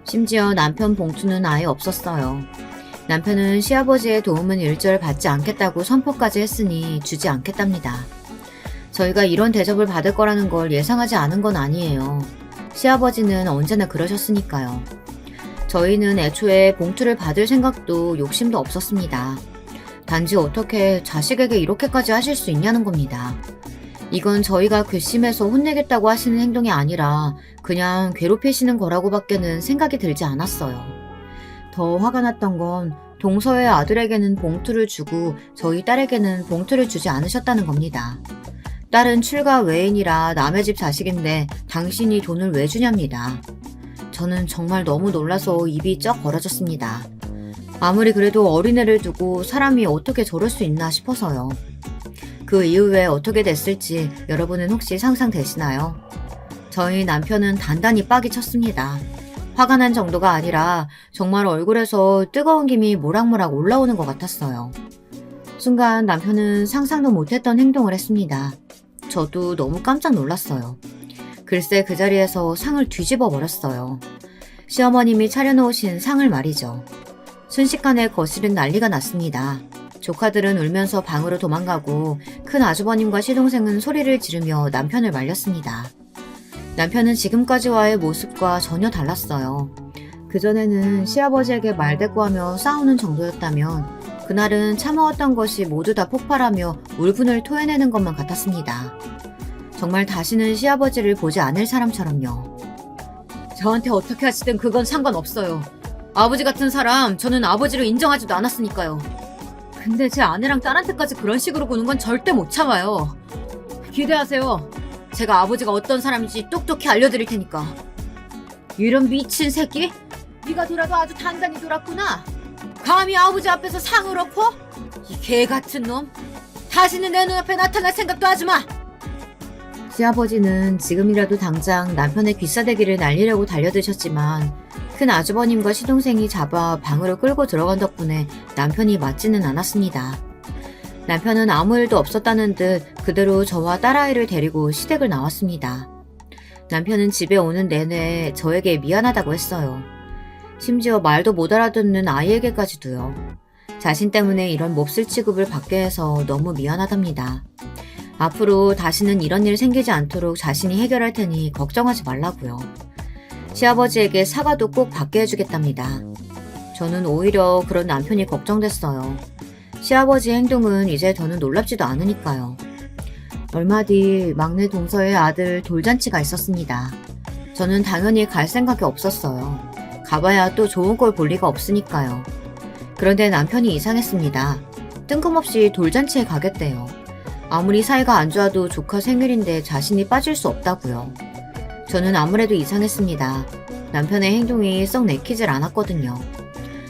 심지어 남편 봉투는 아예 없었어요. 남편은 시아버지의 도움은 일절 받지 않겠다고 선포까지 했으니 주지 않겠답니다. 저희가 이런 대접을 받을 거라는 걸 예상하지 않은 건 아니에요. 시아버지는 언제나 그러셨으니까요. 저희는 애초에 봉투를 받을 생각도 욕심도 없었습니다. 단지 어떻게 자식에게 이렇게까지 하실 수 있냐는 겁니다. 이건 저희가 괘씸해서 혼내겠다고 하시는 행동이 아니라 그냥 괴롭히시는 거라고밖에는 생각이 들지 않았어요. 더 화가 났던 건 동서의 아들에게는 봉투를 주고 저희 딸에게는 봉투를 주지 않으셨다는 겁니다. 딸은 출가 외인이라 남의 집 자식인데 당신이 돈을 왜 주냐입니다. 저는 정말 너무 놀라서 입이 쩍 벌어졌습니다. 아무리 그래도 어린애를 두고 사람이 어떻게 저럴 수 있나 싶어서요. 그 이후에 어떻게 됐을지 여러분은 혹시 상상되시나요? 저희 남편은 단단히 빡이 쳤습니다. 화가 난 정도가 아니라 정말 얼굴에서 뜨거운 김이 모락모락 올라오는 것 같았어요. 순간 남편은 상상도 못했던 행동을 했습니다. 저도 너무 깜짝 놀랐어요. 글쎄 그 자리에서 상을 뒤집어 버렸어요. 시어머님이 차려놓으신 상을 말이죠. 순식간에 거실은 난리가 났습니다. 조카들은 울면서 방으로 도망가고 큰 아주버님과 시동생은 소리를 지르며 남편을 말렸습니다. 남편은 지금까지와의 모습과 전혀 달랐어요. 그전에는 시아버지에게 말대꾸하며 싸우는 정도였다면 그날은 참아왔던 것이 모두 다 폭발하며 울분을 토해내는 것만 같았습니다. 정말 다시는 시아버지를 보지 않을 사람처럼요. 저한테 어떻게 하시든 그건 상관없어요. 아버지 같은 사람 저는 아버지로 인정하지도 않았으니까요. 근데 제 아내랑 딸한테까지 그런 식으로 구는 건 절대 못 참아요. 기대하세요. 제가 아버지가 어떤 사람인지 똑똑히 알려드릴 테니까. 이런 미친 새끼? 네가 돌아도 아주 단단히 돌았구나. 감히 아버지 앞에서 상을 엎어? 이 개같은 놈. 다시는 내 눈앞에 나타날 생각도 하지 마. 시아버지는 지금이라도 당장 남편의 귀싸대기를 날리려고 달려드셨지만 큰 아주버님과 시동생이 잡아 방으로 끌고 들어간 덕분에 남편이 맞지는 않았습니다. 남편은 아무 일도 없었다는 듯 그대로 저와 딸아이를 데리고 시댁을 나왔습니다. 남편은 집에 오는 내내 저에게 미안하다고 했어요. 심지어 말도 못 알아듣는 아이에게까지도요. 자신 때문에 이런 몹쓸 취급을 받게 해서 너무 미안하답니다. 앞으로 다시는 이런 일 생기지 않도록 자신이 해결할 테니 걱정하지 말라고요. 시아버지에게 사과도 꼭 받게 해주겠답니다. 저는 오히려 그런 남편이 걱정됐어요. 시아버지의 행동은 이제 더는 놀랍지도 않으니까요. 얼마 뒤 막내 동서의 아들 돌잔치가 있었습니다. 저는 당연히 갈 생각이 없었어요. 가봐야 또 좋은 꼴 볼 리가 없으니까요. 그런데 남편이 이상했습니다. 뜬금없이 돌잔치에 가겠대요. 아무리 사이가 안 좋아도 조카 생일인데 자신이 빠질 수 없다고요. 저는 아무래도 이상했습니다. 남편의 행동이 썩 내키질 않았거든요.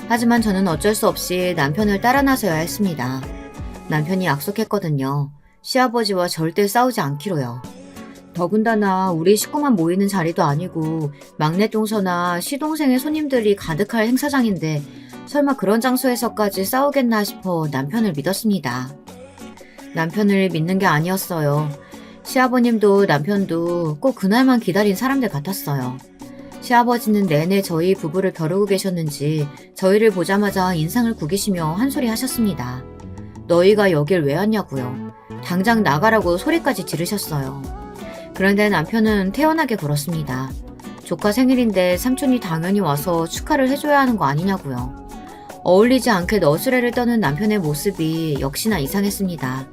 하지만 저는 어쩔 수 없이 남편을 따라 나서야 했습니다. 남편이 약속했거든요. 시아버지와 절대 싸우지 않기로요. 더군다나 우리 식구만 모이는 자리도 아니고 막내 동서나 시동생의 손님들이 가득할 행사장인데 설마 그런 장소에서까지 싸우겠나 싶어 남편을 믿었습니다. 남편을 믿는 게 아니었어요. 시아버님도 남편도 꼭 그날만 기다린 사람들 같았어요. 시아버지는 내내 저희 부부를 벼르고 계셨는지 저희를 보자마자 인상을 구기시며 한 소리 하셨습니다. 너희가 여길 왜 왔냐고요. 당장 나가라고 소리까지 지르셨어요. 그런데 남편은 태연하게 굴었습니다. 조카 생일인데 삼촌이 당연히 와서 축하를 해줘야 하는 거 아니냐고요. 어울리지 않게 너스레를 떠는 남편의 모습이 역시나 이상했습니다.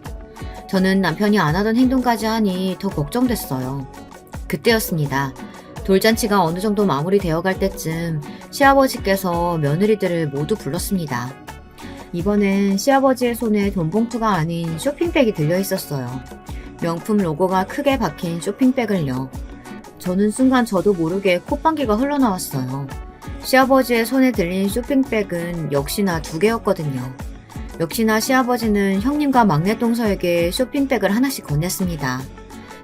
저는 남편이 안 하던 행동까지 하니 더 걱정됐어요. 그때였습니다. 돌잔치가 어느 정도 마무리되어 갈 때쯤 시아버지께서 며느리들을 모두 불렀습니다. 이번엔 시아버지의 손에 돈봉투가 아닌 쇼핑백이 들려 있었어요. 명품 로고가 크게 박힌 쇼핑백을요. 저는 순간 저도 모르게 콧방귀가 흘러나왔어요. 시아버지의 손에 들린 쇼핑백은 역시나 2개였거든요. 역시나 시아버지는 형님과 막내 동서에게 쇼핑백을 하나씩 건넸습니다.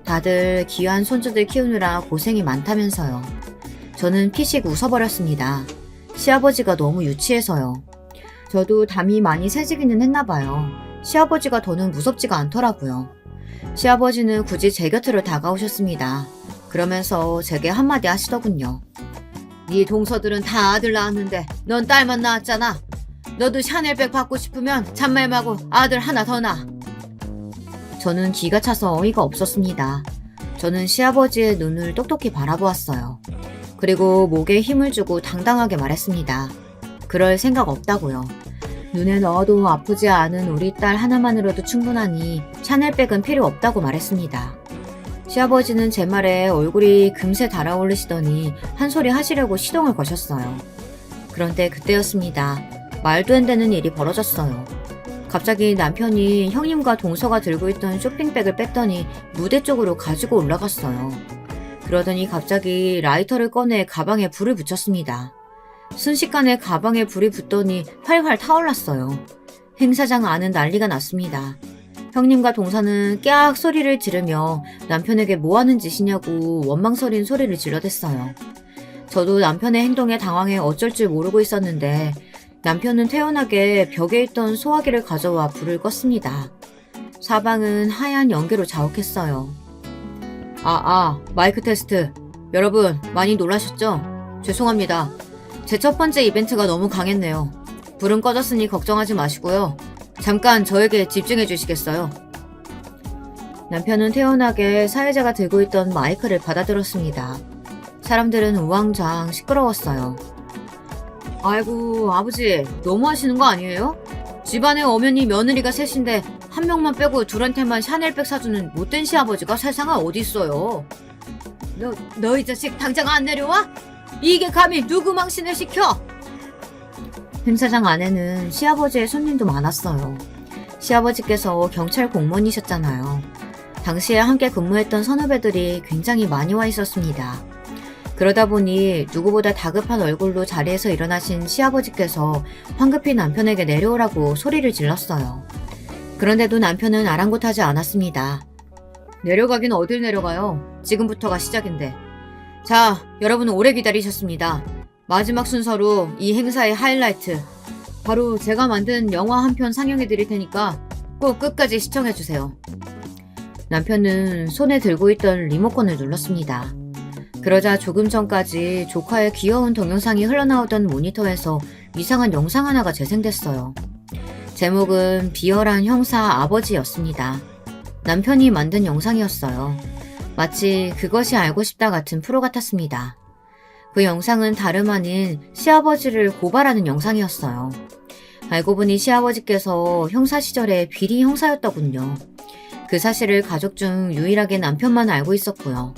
다들 귀한 손주들 키우느라 고생이 많다면서요. 저는 피식 웃어버렸습니다. 시아버지가 너무 유치해서요. 저도 담이 많이 새지기는 했나봐요. 시아버지가 더는 무섭지가 않더라고요. 시아버지는 굳이 제 곁으로 다가오셨습니다. 그러면서 제게 한마디 하시더군요. 네 동서들은 다 아들 낳았는데 넌 딸만 낳았잖아. 너도 샤넬백 받고 싶으면 잔말 말고 아들 하나 더 낳아. 저는 기가 차서 어이가 없었습니다. 저는 시아버지의 눈을 똑똑히 바라보았어요. 그리고 목에 힘을 주고 당당하게 말했습니다. 그럴 생각 없다고요. 눈에 넣어도 아프지 않은 우리 딸 하나만으로도 충분하니 샤넬백은 필요 없다고 말했습니다. 시아버지는 제 말에 얼굴이 금세 달아오르시더니 한 소리 하시려고 시동을 거셨어요. 그런데 그때였습니다. 말도 안 되는 일이 벌어졌어요. 갑자기 남편이 형님과 동서가 들고 있던 쇼핑백을 뺐더니 무대 쪽으로 가지고 올라갔어요. 그러더니 갑자기 라이터를 꺼내 가방에 불을 붙였습니다. 순식간에 가방에 불이 붙더니 활활 타올랐어요. 행사장 안은 난리가 났습니다. 형님과 동서는 깨악 소리를 지르며 남편에게 뭐하는 짓이냐고 원망스러운 소리를 질러댔어요. 저도 남편의 행동에 당황해 어쩔 줄 모르고 있었는데 남편은 태연하게 벽에 있던 소화기를 가져와 불을 껐습니다. 사방은 하얀 연기로 자욱했어요. 마이크 테스트. 여러분 많이 놀라셨죠? 죄송합니다. 제 첫 번째 이벤트가 너무 강했네요. 불은 꺼졌으니 걱정하지 마시고요. 잠깐 저에게 집중해 주시겠어요? 남편은 태연하게 사회자가 들고 있던 마이크를 받아들었습니다. 사람들은 우왕좌왕 시끄러웠어요. 아이고 아버지 너무 하시는 거 아니에요? 집안에 엄연히 며느리가 셋인데 한 명만 빼고 둘한테만 샤넬백 사주는 못된 시아버지가 세상에 어디 있어요. 너 이 자식 당장 안 내려와? 이게 감히 누구 망신을 시켜? 행사장 안에는 시아버지의 손님도 많았어요. 시아버지께서 경찰 공무원이셨잖아요. 당시에 함께 근무했던 선후배들이 굉장히 많이 와 있었습니다. 그러다 보니 누구보다 다급한 얼굴로 자리에서 일어나신 시아버지께서 황급히 남편에게 내려오라고 소리를 질렀어요. 그런데도 남편은 아랑곳하지 않았습니다. 내려가긴 어딜 내려가요. 지금부터가 시작인데. 자, 여러분 오래 기다리셨습니다. 마지막 순서로 이 행사의 하이라이트. 바로 제가 만든 영화 한 편 상영해 드릴 테니까 꼭 끝까지 시청해 주세요. 남편은 손에 들고 있던 리모컨을 눌렀습니다. 그러자 조금 전까지 조카의 귀여운 동영상이 흘러나오던 모니터에서 이상한 영상 하나가 재생됐어요. 제목은 비열한 형사 아버지였습니다. 남편이 만든 영상이었어요. 마치 그것이 알고 싶다 같은 프로 같았습니다. 그 영상은 다름 아닌 시아버지를 고발하는 영상이었어요. 알고 보니 시아버지께서 형사 시절에 비리 형사였더군요. 그 사실을 가족 중 유일하게 남편만 알고 있었고요.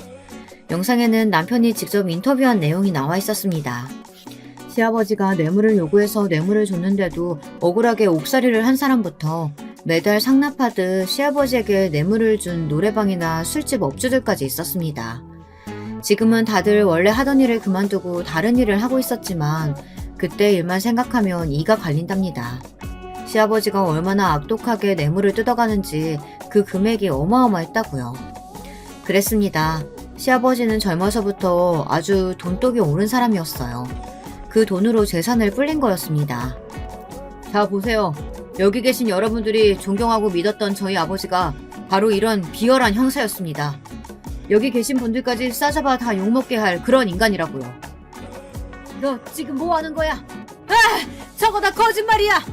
영상에는 남편이 직접 인터뷰한 내용이 나와 있었습니다. 시아버지가 뇌물을 요구해서 뇌물을 줬는데도 억울하게 옥살이를 한 사람부터 매달 상납하듯 시아버지에게 뇌물을 준 노래방이나 술집 업주들까지 있었습니다. 지금은 다들 원래 하던 일을 그만두고 다른 일을 하고 있었지만 그때 일만 생각하면 이가 갈린답니다. 시아버지가 얼마나 악독하게 뇌물을 뜯어가는지 그 금액이 어마어마했다고요. 그랬습니다. 시아버지는 젊어서부터 아주 돈독이 오른 사람이었어요. 그 돈으로 재산을 불린 거였습니다. 자, 보세요. 여기 계신 여러분들이 존경하고 믿었던 저희 아버지가 바로 이런 비열한 형사였습니다. 여기 계신 분들까지 싸잡아 다 욕먹게 할 그런 인간이라고요. 너 지금 뭐 하는 거야? 아! 저거 다 거짓말이야!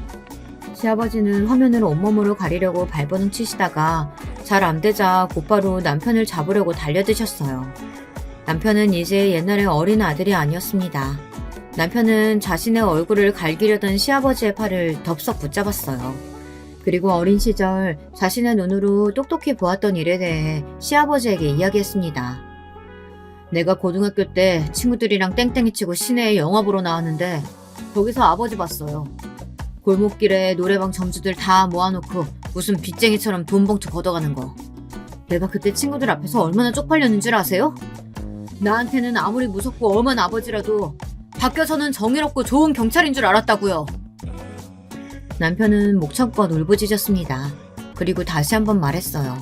시아버지는 화면을 온몸으로 가리려고 발버둥 치시다가 잘 안되자 곧바로 남편을 잡으려고 달려드셨어요. 남편은 이제 옛날의 어린 아들이 아니었습니다. 남편은 자신의 얼굴을 갈기려던 시아버지의 팔을 덥석 붙잡았어요. 그리고 어린 시절 자신의 눈으로 똑똑히 보았던 일에 대해 시아버지에게 이야기했습니다. 내가 고등학교 때 친구들이랑 땡땡이 치고 시내에 영화 보러 나왔는데 거기서 아버지 봤어요. 골목길에 노래방 점주들 다 모아놓고 무슨 빚쟁이처럼 돈 봉투 걷어가는 거. 내가 그때 친구들 앞에서 얼마나 쪽팔렸는 줄 아세요? 나한테는 아무리 무섭고 엄한 아버지라도 밖에서는 정의롭고 좋은 경찰인 줄 알았다고요. 남편은 목청껏 울부짖었습니다. 그리고 다시 한번 말했어요.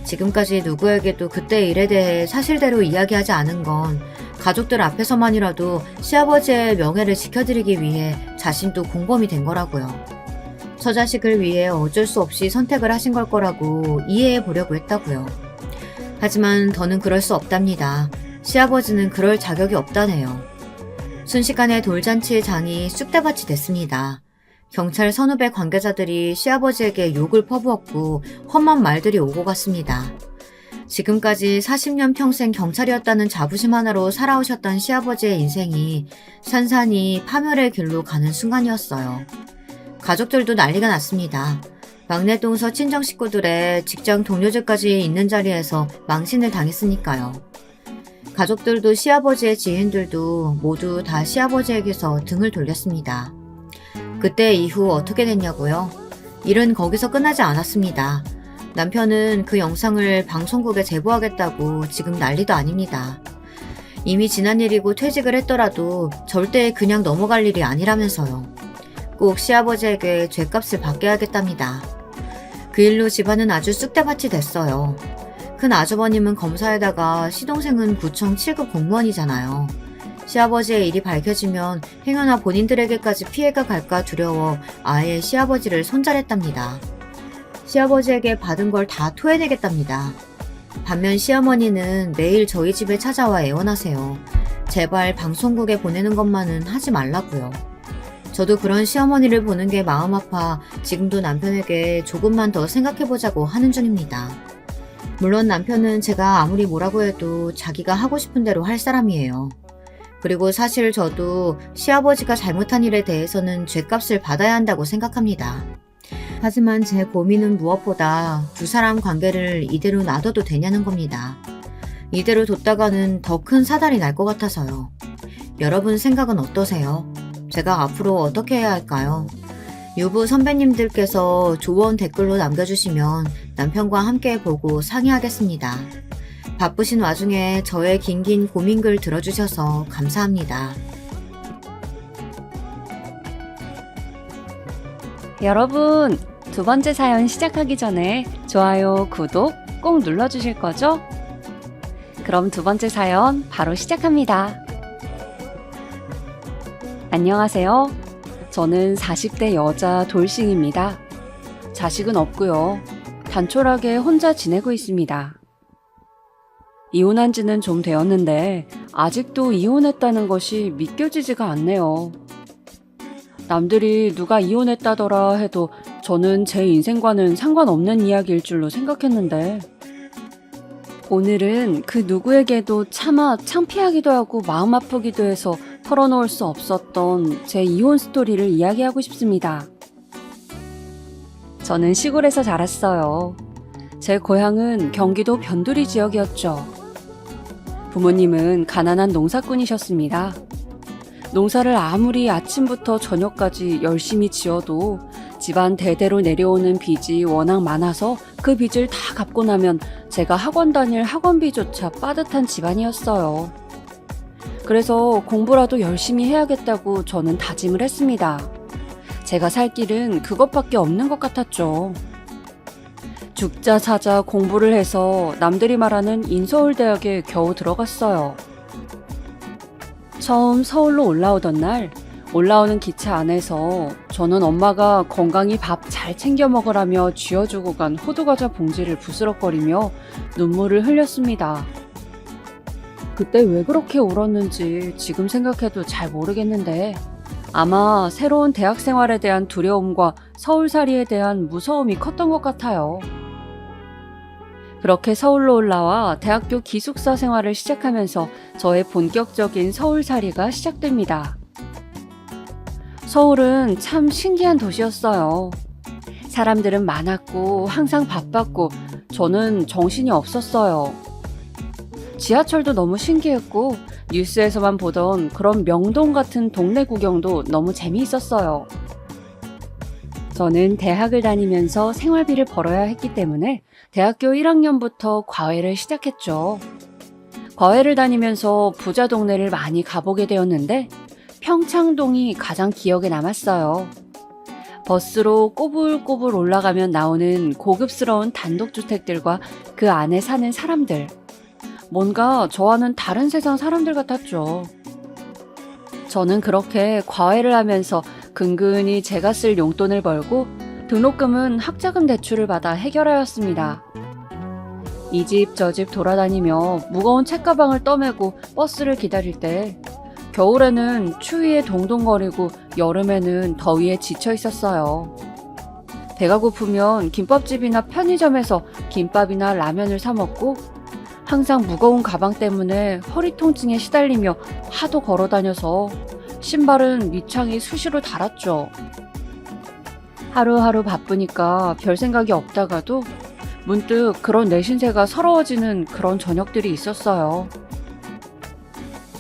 지금까지 누구에게도 그때 일에 대해 사실대로 이야기하지 않은 건 가족들 앞에서만이라도 시아버지의 명예를 지켜드리기 위해 자신도 공범이 된 거라고요. 처자식을 위해 어쩔 수 없이 선택을 하신 걸 거라고 이해해 보려고 했다고요. 하지만 더는 그럴 수 없답니다. 시아버지는 그럴 자격이 없다네요. 순식간에 돌잔치의 장이 쑥대밭이 됐습니다. 경찰 선후배 관계자들이 시아버지에게 욕을 퍼부었고 험한 말들이 오고 갔습니다. 지금까지 40년 평생 경찰이었다는 자부심 하나로 살아오셨던 시아버지의 인생이 산산이 파멸의 길로 가는 순간이었어요. 가족들도 난리가 났습니다. 막내 동서 친정 식구들의 직장 동료들까지 있는 자리에서 망신을 당했으니까요. 가족들도 시아버지의 지인들도 모두 다 시아버지에게서 등을 돌렸습니다. 그때 이후 어떻게 됐냐고요? 일은 거기서 끝나지 않았습니다. 남편은 그 영상을 방송국에 제보하겠다고 지금 난리도 아닙니다. 이미 지난 일이고 퇴직을 했더라도 절대 그냥 넘어갈 일이 아니라면서요. 꼭 시아버지에게 죗값을 받게 하겠답니다. 그 일로 집안은 아주 쑥대밭이 됐어요. 큰 아주버님은 검사에다가 시동생은 구청 7급 공무원이잖아요. 시아버지의 일이 밝혀지면 행여나 본인들에게까지 피해가 갈까 두려워 아예 시아버지를 손절했답니다. 시아버지에게 받은 걸 다 토해내겠답니다. 반면 시어머니는 매일 저희 집에 찾아와 애원하세요. 제발 방송국에 보내는 것만은 하지 말라고요. 저도 그런 시어머니를 보는 게 마음 아파 지금도 남편에게 조금만 더 생각해보자고 하는 중입니다. 물론 남편은 제가 아무리 뭐라고 해도 자기가 하고 싶은 대로 할 사람이에요. 그리고 사실 저도 시아버지가 잘못한 일에 대해서는 죗값을 받아야 한다고 생각합니다. 하지만 제 고민은 무엇보다 두 사람 관계를 이대로 놔둬도 되냐는 겁니다. 이대로 뒀다가는 더 큰 사달이 날 것 같아서요. 여러분 생각은 어떠세요? 제가 앞으로 어떻게 해야 할까요? 유부 선배님들께서 조언 댓글로 남겨주시면 남편과 함께 보고 상의하겠습니다. 바쁘신 와중에 저의 긴긴 고민글 들어주셔서 감사합니다. 여러분, 두 번째 사연 시작하기 전에 좋아요, 구독 꼭 눌러주실 거죠? 그럼 두 번째 사연 바로 시작합니다. 안녕하세요. 저는 40대 여자 돌싱입니다. 자식은 없고요. 단촐하게 혼자 지내고 있습니다. 이혼한 지는 좀 되었는데 아직도 이혼했다는 것이 믿겨지지가 않네요. 남들이 누가 이혼했다더라 해도 저는 제 인생과는 상관없는 이야기일 줄로 생각했는데 오늘은 그 누구에게도 차마 창피하기도 하고 마음 아프기도 해서 털어놓을 수 없었던 제 이혼 스토리를 이야기하고 싶습니다. 저는 시골에서 자랐어요. 제 고향은 경기도 변두리 지역이었죠. 부모님은 가난한 농사꾼이셨습니다. 농사를 아무리 아침부터 저녁까지 열심히 지어도 집안 대대로 내려오는 빚이 워낙 많아서 그 빚을 다 갚고 나면 제가 학원 다닐 학원비조차 빠듯한 집안이었어요. 그래서 공부라도 열심히 해야겠다고 저는 다짐을 했습니다. 제가 살 길은 그것밖에 없는 것 같았죠. 죽자 사자 공부를 해서 남들이 말하는 인서울대학에 겨우 들어갔어요. 처음 서울로 올라오던 날, 올라오는 기차 안에서 저는 엄마가 건강히 밥 잘 챙겨 먹으라며 쥐어주고 간 호두과자 봉지를 부스럭거리며 눈물을 흘렸습니다. 그때 왜 그렇게 울었는지 지금 생각해도 잘 모르겠는데 아마 새로운 대학 생활에 대한 두려움과 서울살이에 대한 무서움이 컸던 것 같아요. 그렇게 서울로 올라와 대학교 기숙사 생활을 시작하면서 저의 본격적인 서울살이가 시작됩니다. 서울은 참 신기한 도시였어요. 사람들은 많았고 항상 바빴고 저는 정신이 없었어요. 지하철도 너무 신기했고 뉴스에서만 보던 그런 명동 같은 동네 구경도 너무 재미있었어요. 저는 대학을 다니면서 생활비를 벌어야 했기 때문에 대학교 1학년부터 과외를 시작했죠. 과외를 다니면서 부자 동네를 많이 가보게 되었는데 평창동이 가장 기억에 남았어요. 버스로 꼬불꼬불 올라가면 나오는 고급스러운 단독주택들과 그 안에 사는 사람들. 뭔가 저와는 다른 세상 사람들 같았죠. 저는 그렇게 과외를 하면서 근근히 제가 쓸 용돈을 벌고 등록금은 학자금 대출을 받아 해결하였습니다. 이 집 저 집 돌아다니며 무거운 책가방을 떠메고 버스를 기다릴 때 겨울에는 추위에 동동거리고 여름에는 더위에 지쳐 있었어요. 배가 고프면 김밥집이나 편의점에서 김밥이나 라면을 사 먹고 항상 무거운 가방 때문에 허리 통증에 시달리며 하도 걸어 다녀서 신발은 밑창이 수시로 닳았죠. 하루하루 바쁘니까 별 생각이 없다가도 문득 그런 내 신세가 서러워지는 그런 저녁들이 있었어요.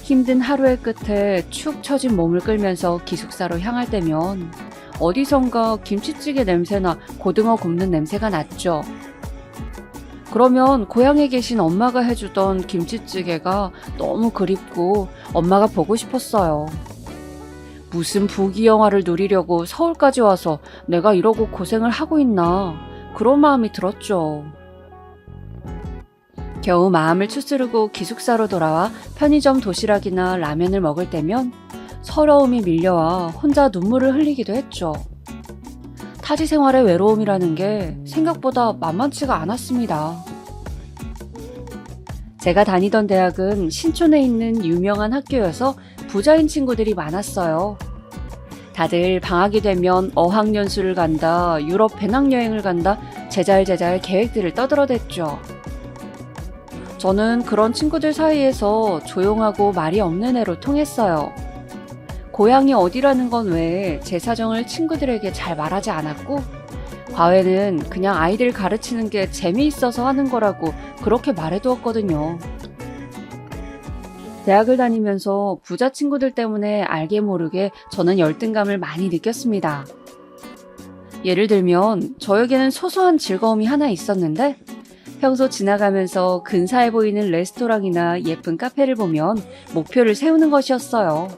힘든 하루의 끝에 축 처진 몸을 끌면서 기숙사로 향할 때면 어디선가 김치찌개 냄새나 고등어 굽는 냄새가 났죠. 그러면 고향에 계신 엄마가 해주던 김치찌개가 너무 그립고 엄마가 보고 싶었어요. 무슨 부귀 영화를 누리려고 서울까지 와서 내가 이러고 고생을 하고 있나 그런 마음이 들었죠. 겨우 마음을 추스르고 기숙사로 돌아와 편의점 도시락이나 라면을 먹을 때면 서러움이 밀려와 혼자 눈물을 흘리기도 했죠. 타지 생활의 외로움이라는 게 생각보다 만만치가 않았습니다. 제가 다니던 대학은 신촌에 있는 유명한 학교여서 부자인 친구들이 많았어요. 다들 방학이 되면 어학연수를 간다, 유럽 배낭여행을 간다, 제잘제잘 계획들을 떠들어댔죠. 저는 그런 친구들 사이에서 조용하고 말이 없는 애로 통했어요. 고향이 어디라는 건 외에 제 사정을 친구들에게 잘 말하지 않았고 과외는 그냥 아이들 가르치는 게 재미있어서 하는 거라고 그렇게 말해두었거든요. 대학을 다니면서 부자 친구들 때문에 알게 모르게 저는 열등감을 많이 느꼈습니다. 예를 들면 저에게는 소소한 즐거움이 하나 있었는데 평소 지나가면서 근사해 보이는 레스토랑이나 예쁜 카페를 보면 목표를 세우는 것이었어요.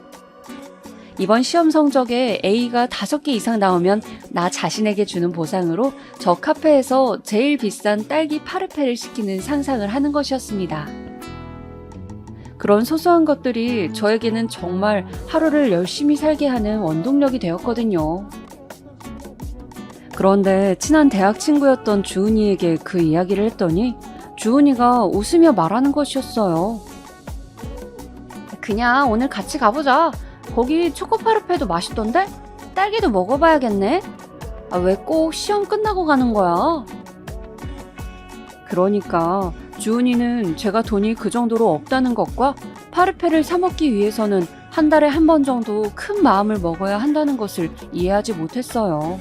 이번 시험 성적에 A가 5개 이상 나오면 나 자신에게 주는 보상으로 저 카페에서 제일 비싼 딸기 파르페를 시키는 상상을 하는 것이었습니다. 그런 소소한 것들이 저에게는 정말 하루를 열심히 살게 하는 원동력이 되었거든요. 그런데 친한 대학 친구였던 주은이에게 그 이야기를 했더니 주은이가 웃으며 말하는 것이었어요. 그냥 오늘 같이 가보자. 거기 초코파르페도 맛있던데? 딸기도 먹어봐야겠네? 왜 꼭 시험 끝나고 가는 거야? 그러니까 주은이는 제가 돈이 그 정도로 없다는 것과 파르페를 사 먹기 위해서는 한 달에 한 번 정도 큰 마음을 먹어야 한다는 것을 이해하지 못했어요.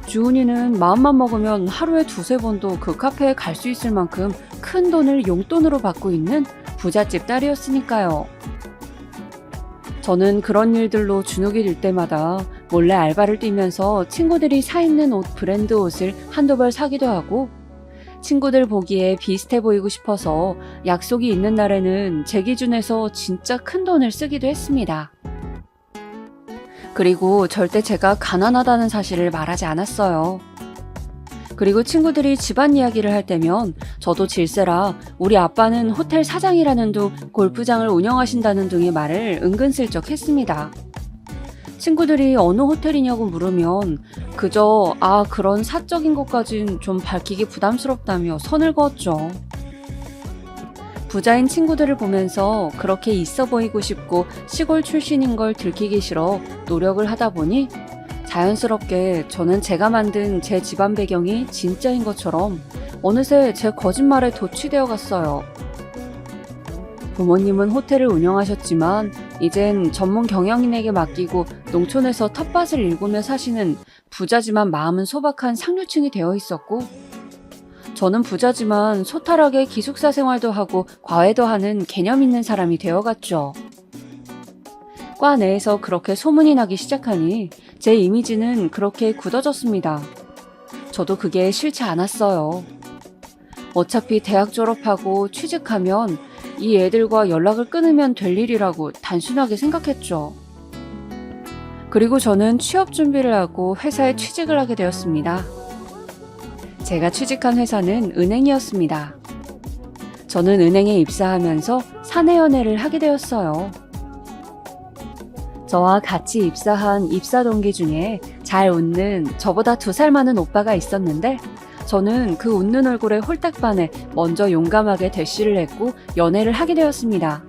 주은이는 마음만 먹으면 하루에 2-3번도 그 카페에 갈 수 있을 만큼 큰 돈을 용돈으로 받고 있는 부잣집 딸이었으니까요. 저는 그런 일들로 주눅이 들 때마다 몰래 알바를 뛰면서 친구들이 사 입는 브랜드 옷을 한두 벌 사기도 하고, 친구들 보기에 비슷해 보이고 싶어서 약속이 있는 날에는 제 기준에서 진짜 큰 돈을 쓰기도 했습니다. 그리고 절대 제가 가난하다는 사실을 말하지 않았어요. 그리고 친구들이 집안 이야기를 할 때면 저도 질세라 우리 아빠는 호텔 사장이라는 둥 골프장을 운영하신다는 등의 말을 은근슬쩍 했습니다. 친구들이 어느 호텔이냐고 물으면 그저 그런 사적인 것까진 좀 밝히기 부담스럽다며 선을 그었죠. 부자인 친구들을 보면서 그렇게 있어 보이고 싶고 시골 출신인 걸 들키기 싫어 노력을 하다 보니 자연스럽게 저는 제가 만든 제 집안 배경이 진짜인 것처럼 어느새 제 거짓말에 도취되어 갔어요. 부모님은 호텔을 운영하셨지만 이젠 전문 경영인에게 맡기고 농촌에서 텃밭을 일구며 사시는 부자지만 마음은 소박한 상류층이 되어 있었고, 저는 부자지만 소탈하게 기숙사 생활도 하고 과외도 하는 개념 있는 사람이 되어갔죠. 과 내에서 그렇게 소문이 나기 시작하니 제 이미지는 그렇게 굳어졌습니다. 저도 그게 싫지 않았어요. 어차피 대학 졸업하고 취직하면 이 애들과 연락을 끊으면 될 일이라고 단순하게 생각했죠. 그리고 저는 취업 준비를 하고 회사에 취직을 하게 되었습니다. 제가 취직한 회사는 은행이었습니다. 저는 은행에 입사하면서 사내 연애를 하게 되었어요. 저와 같이 입사한 입사 동기 중에 잘 웃는 저보다 2살 많은 오빠가 있었는데 저는 그 웃는 얼굴에 홀딱 반해 먼저 용감하게 대시를 했고 연애를 하게 되었습니다.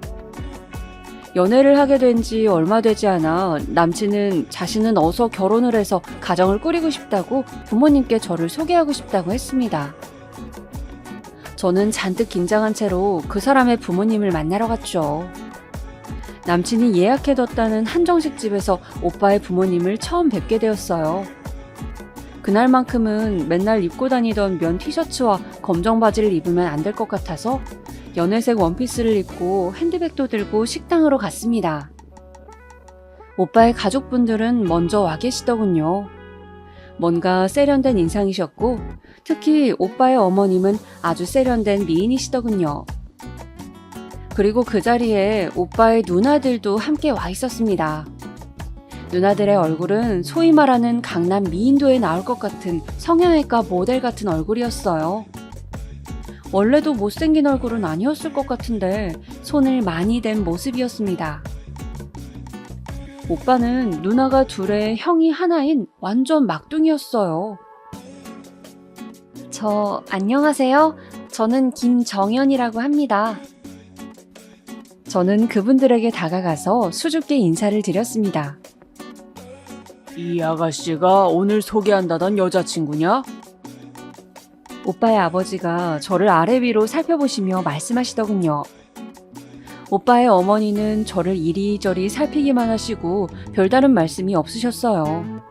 연애를 하게 된 지 얼마 되지 않아 남친은 자신은 어서 결혼을 해서 가정을 꾸리고 싶다고 부모님께 저를 소개하고 싶다고 했습니다. 저는 잔뜩 긴장한 채로 그 사람의 부모님을 만나러 갔죠. 남친이 예약해뒀다는 한정식 집에서 오빠의 부모님을 처음 뵙게 되었어요. 그날만큼은 맨날 입고 다니던 면 티셔츠와 검정 바지를 입으면 안 될 것 같아서 연회색 원피스를 입고 핸드백도 들고 식당으로 갔습니다. 오빠의 가족분들은 먼저 와 계시더군요. 뭔가 세련된 인상이셨고 특히 오빠의 어머님은 아주 세련된 미인이시더군요. 그리고 그 자리에 오빠의 누나들도 함께 와 있었습니다. 누나들의 얼굴은 소위 말하는 강남 미인도에 나올 것 같은 성형외과 모델 같은 얼굴이었어요. 원래도 못생긴 얼굴은 아니었을 것 같은데 손을 많이 댄 모습이었습니다. 오빠는 누나가 둘에 형이 하나인 완전 막둥이였어요. 안녕하세요. 저는 김정연이라고 합니다. 저는 그분들에게 다가가서 수줍게 인사를 드렸습니다. 이 아가씨가 오늘 소개한다던 여자친구냐? 오빠의 아버지가 저를 아래 위로 살펴보시며 말씀하시더군요. 오빠의 어머니는 저를 이리저리 살피기만 하시고 별다른 말씀이 없으셨어요.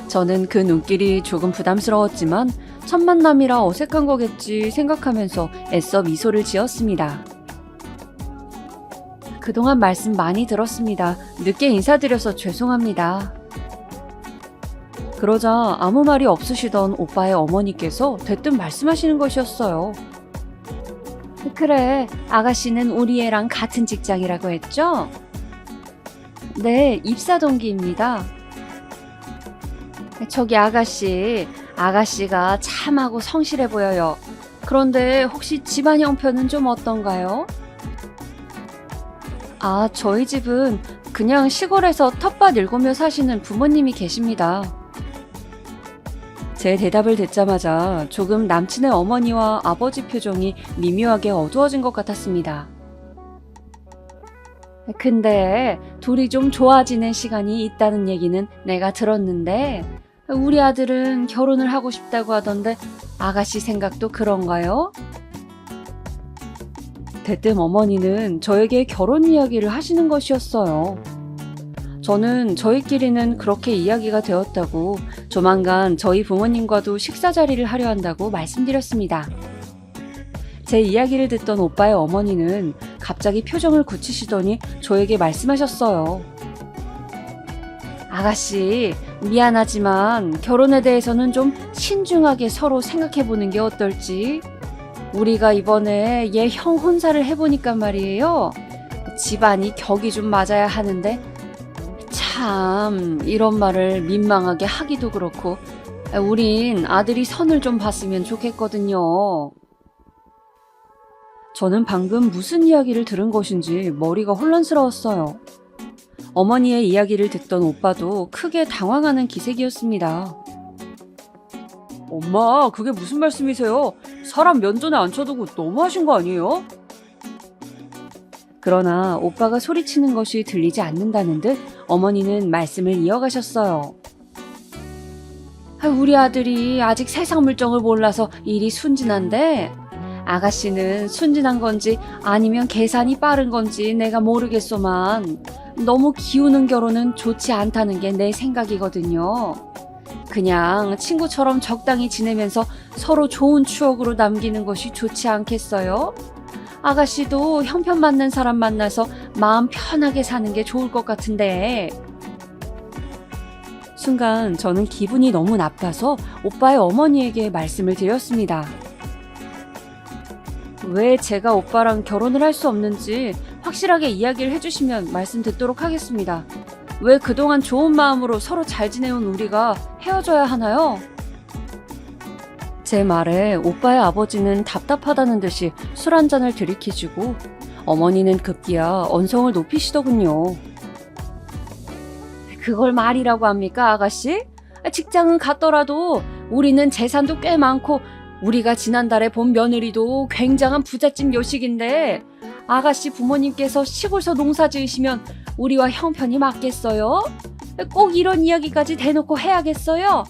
저는 그 눈길이 조금 부담스러웠지만 첫 만남이라 어색한 거겠지 생각하면서 애써 미소를 지었습니다. 그동안 말씀 많이 들었습니다. 늦게 인사드려서 죄송합니다. 그러자 아무 말이 없으시던 오빠의 어머니께서 대뜸 말씀하시는 것이었어요. 그래, 아가씨는 우리 애랑 같은 직장이라고 했죠? 네, 입사 동기입니다. 저기 아가씨가 참하고 성실해 보여요. 그런데 혹시 집안 형편은 좀 어떤가요? 저희 집은 그냥 시골에서 텃밭 일구며 사시는 부모님이 계십니다. 제 대답을 듣자마자 조금 남친의 어머니와 아버지 표정이 미묘하게 어두워진 것 같았습니다. 근데 둘이 좀 좋아지는 시간이 있다는 얘기는 내가 들었는데 우리 아들은 결혼을 하고 싶다고 하던데 아가씨 생각도 그런가요? 대뜸 어머니는 저에게 결혼 이야기를 하시는 것이었어요. 저는 저희끼리는 그렇게 이야기가 되었다고 조만간 저희 부모님과도 식사 자리를 하려 한다고 말씀드렸습니다. 제 이야기를 듣던 오빠의 어머니는 갑자기 표정을 굳히시더니 저에게 말씀하셨어요. 아가씨, 미안하지만 결혼에 대해서는 좀 신중하게 서로 생각해보는 게 어떨지? 우리가 이번에 얘 형 혼사를 해보니까 말이에요. 집안이 격이 좀 맞아야 하는데 참 이런 말을 민망하게 하기도 그렇고 우린 아들이 선을 좀 봤으면 좋겠거든요. 저는 방금 무슨 이야기를 들은 것인지 머리가 혼란스러웠어요. 어머니의 이야기를 듣던 오빠도 크게 당황하는 기색이었습니다. 엄마, 그게 무슨 말씀이세요? 사람 면전에 앉혀두고 너무하신 거 아니에요? 그러나 오빠가 소리치는 것이 들리지 않는다는 듯 어머니는 말씀을 이어가셨어요. 우리 아들이 아직 세상 물정을 몰라서 일이 순진한데 아가씨는 순진한 건지 아니면 계산이 빠른 건지 내가 모르겠소만 너무 기우는 결혼은 좋지 않다는 게 내 생각이거든요. 그냥 친구처럼 적당히 지내면서 서로 좋은 추억으로 남기는 것이 좋지 않겠어요? 아가씨도 형편 맞는 사람 만나서 마음 편하게 사는 게 좋을 것 같은데. 순간 저는 기분이 너무 나빠서 오빠의 어머니에게 말씀을 드렸습니다. 왜 제가 오빠랑 결혼을 할 수 없는지 확실하게 이야기를 해주시면 말씀 듣도록 하겠습니다. 왜 그동안 좋은 마음으로 서로 잘 지내온 우리가 헤어져야 하나요? 제 말에 오빠의 아버지는 답답하다는 듯이 술 한 잔을 들이키시고 어머니는 급기야 언성을 높이시더군요. 그걸 말이라고 합니까, 아가씨? 직장은 같더라도 우리는 재산도 꽤 많고 우리가 지난달에 본 며느리도 굉장한 부잣집 요식인데 아가씨 부모님께서 시골서 농사 지으시면 우리와 형편이 맞겠어요? 꼭 이런 이야기까지 대놓고 해야겠어요?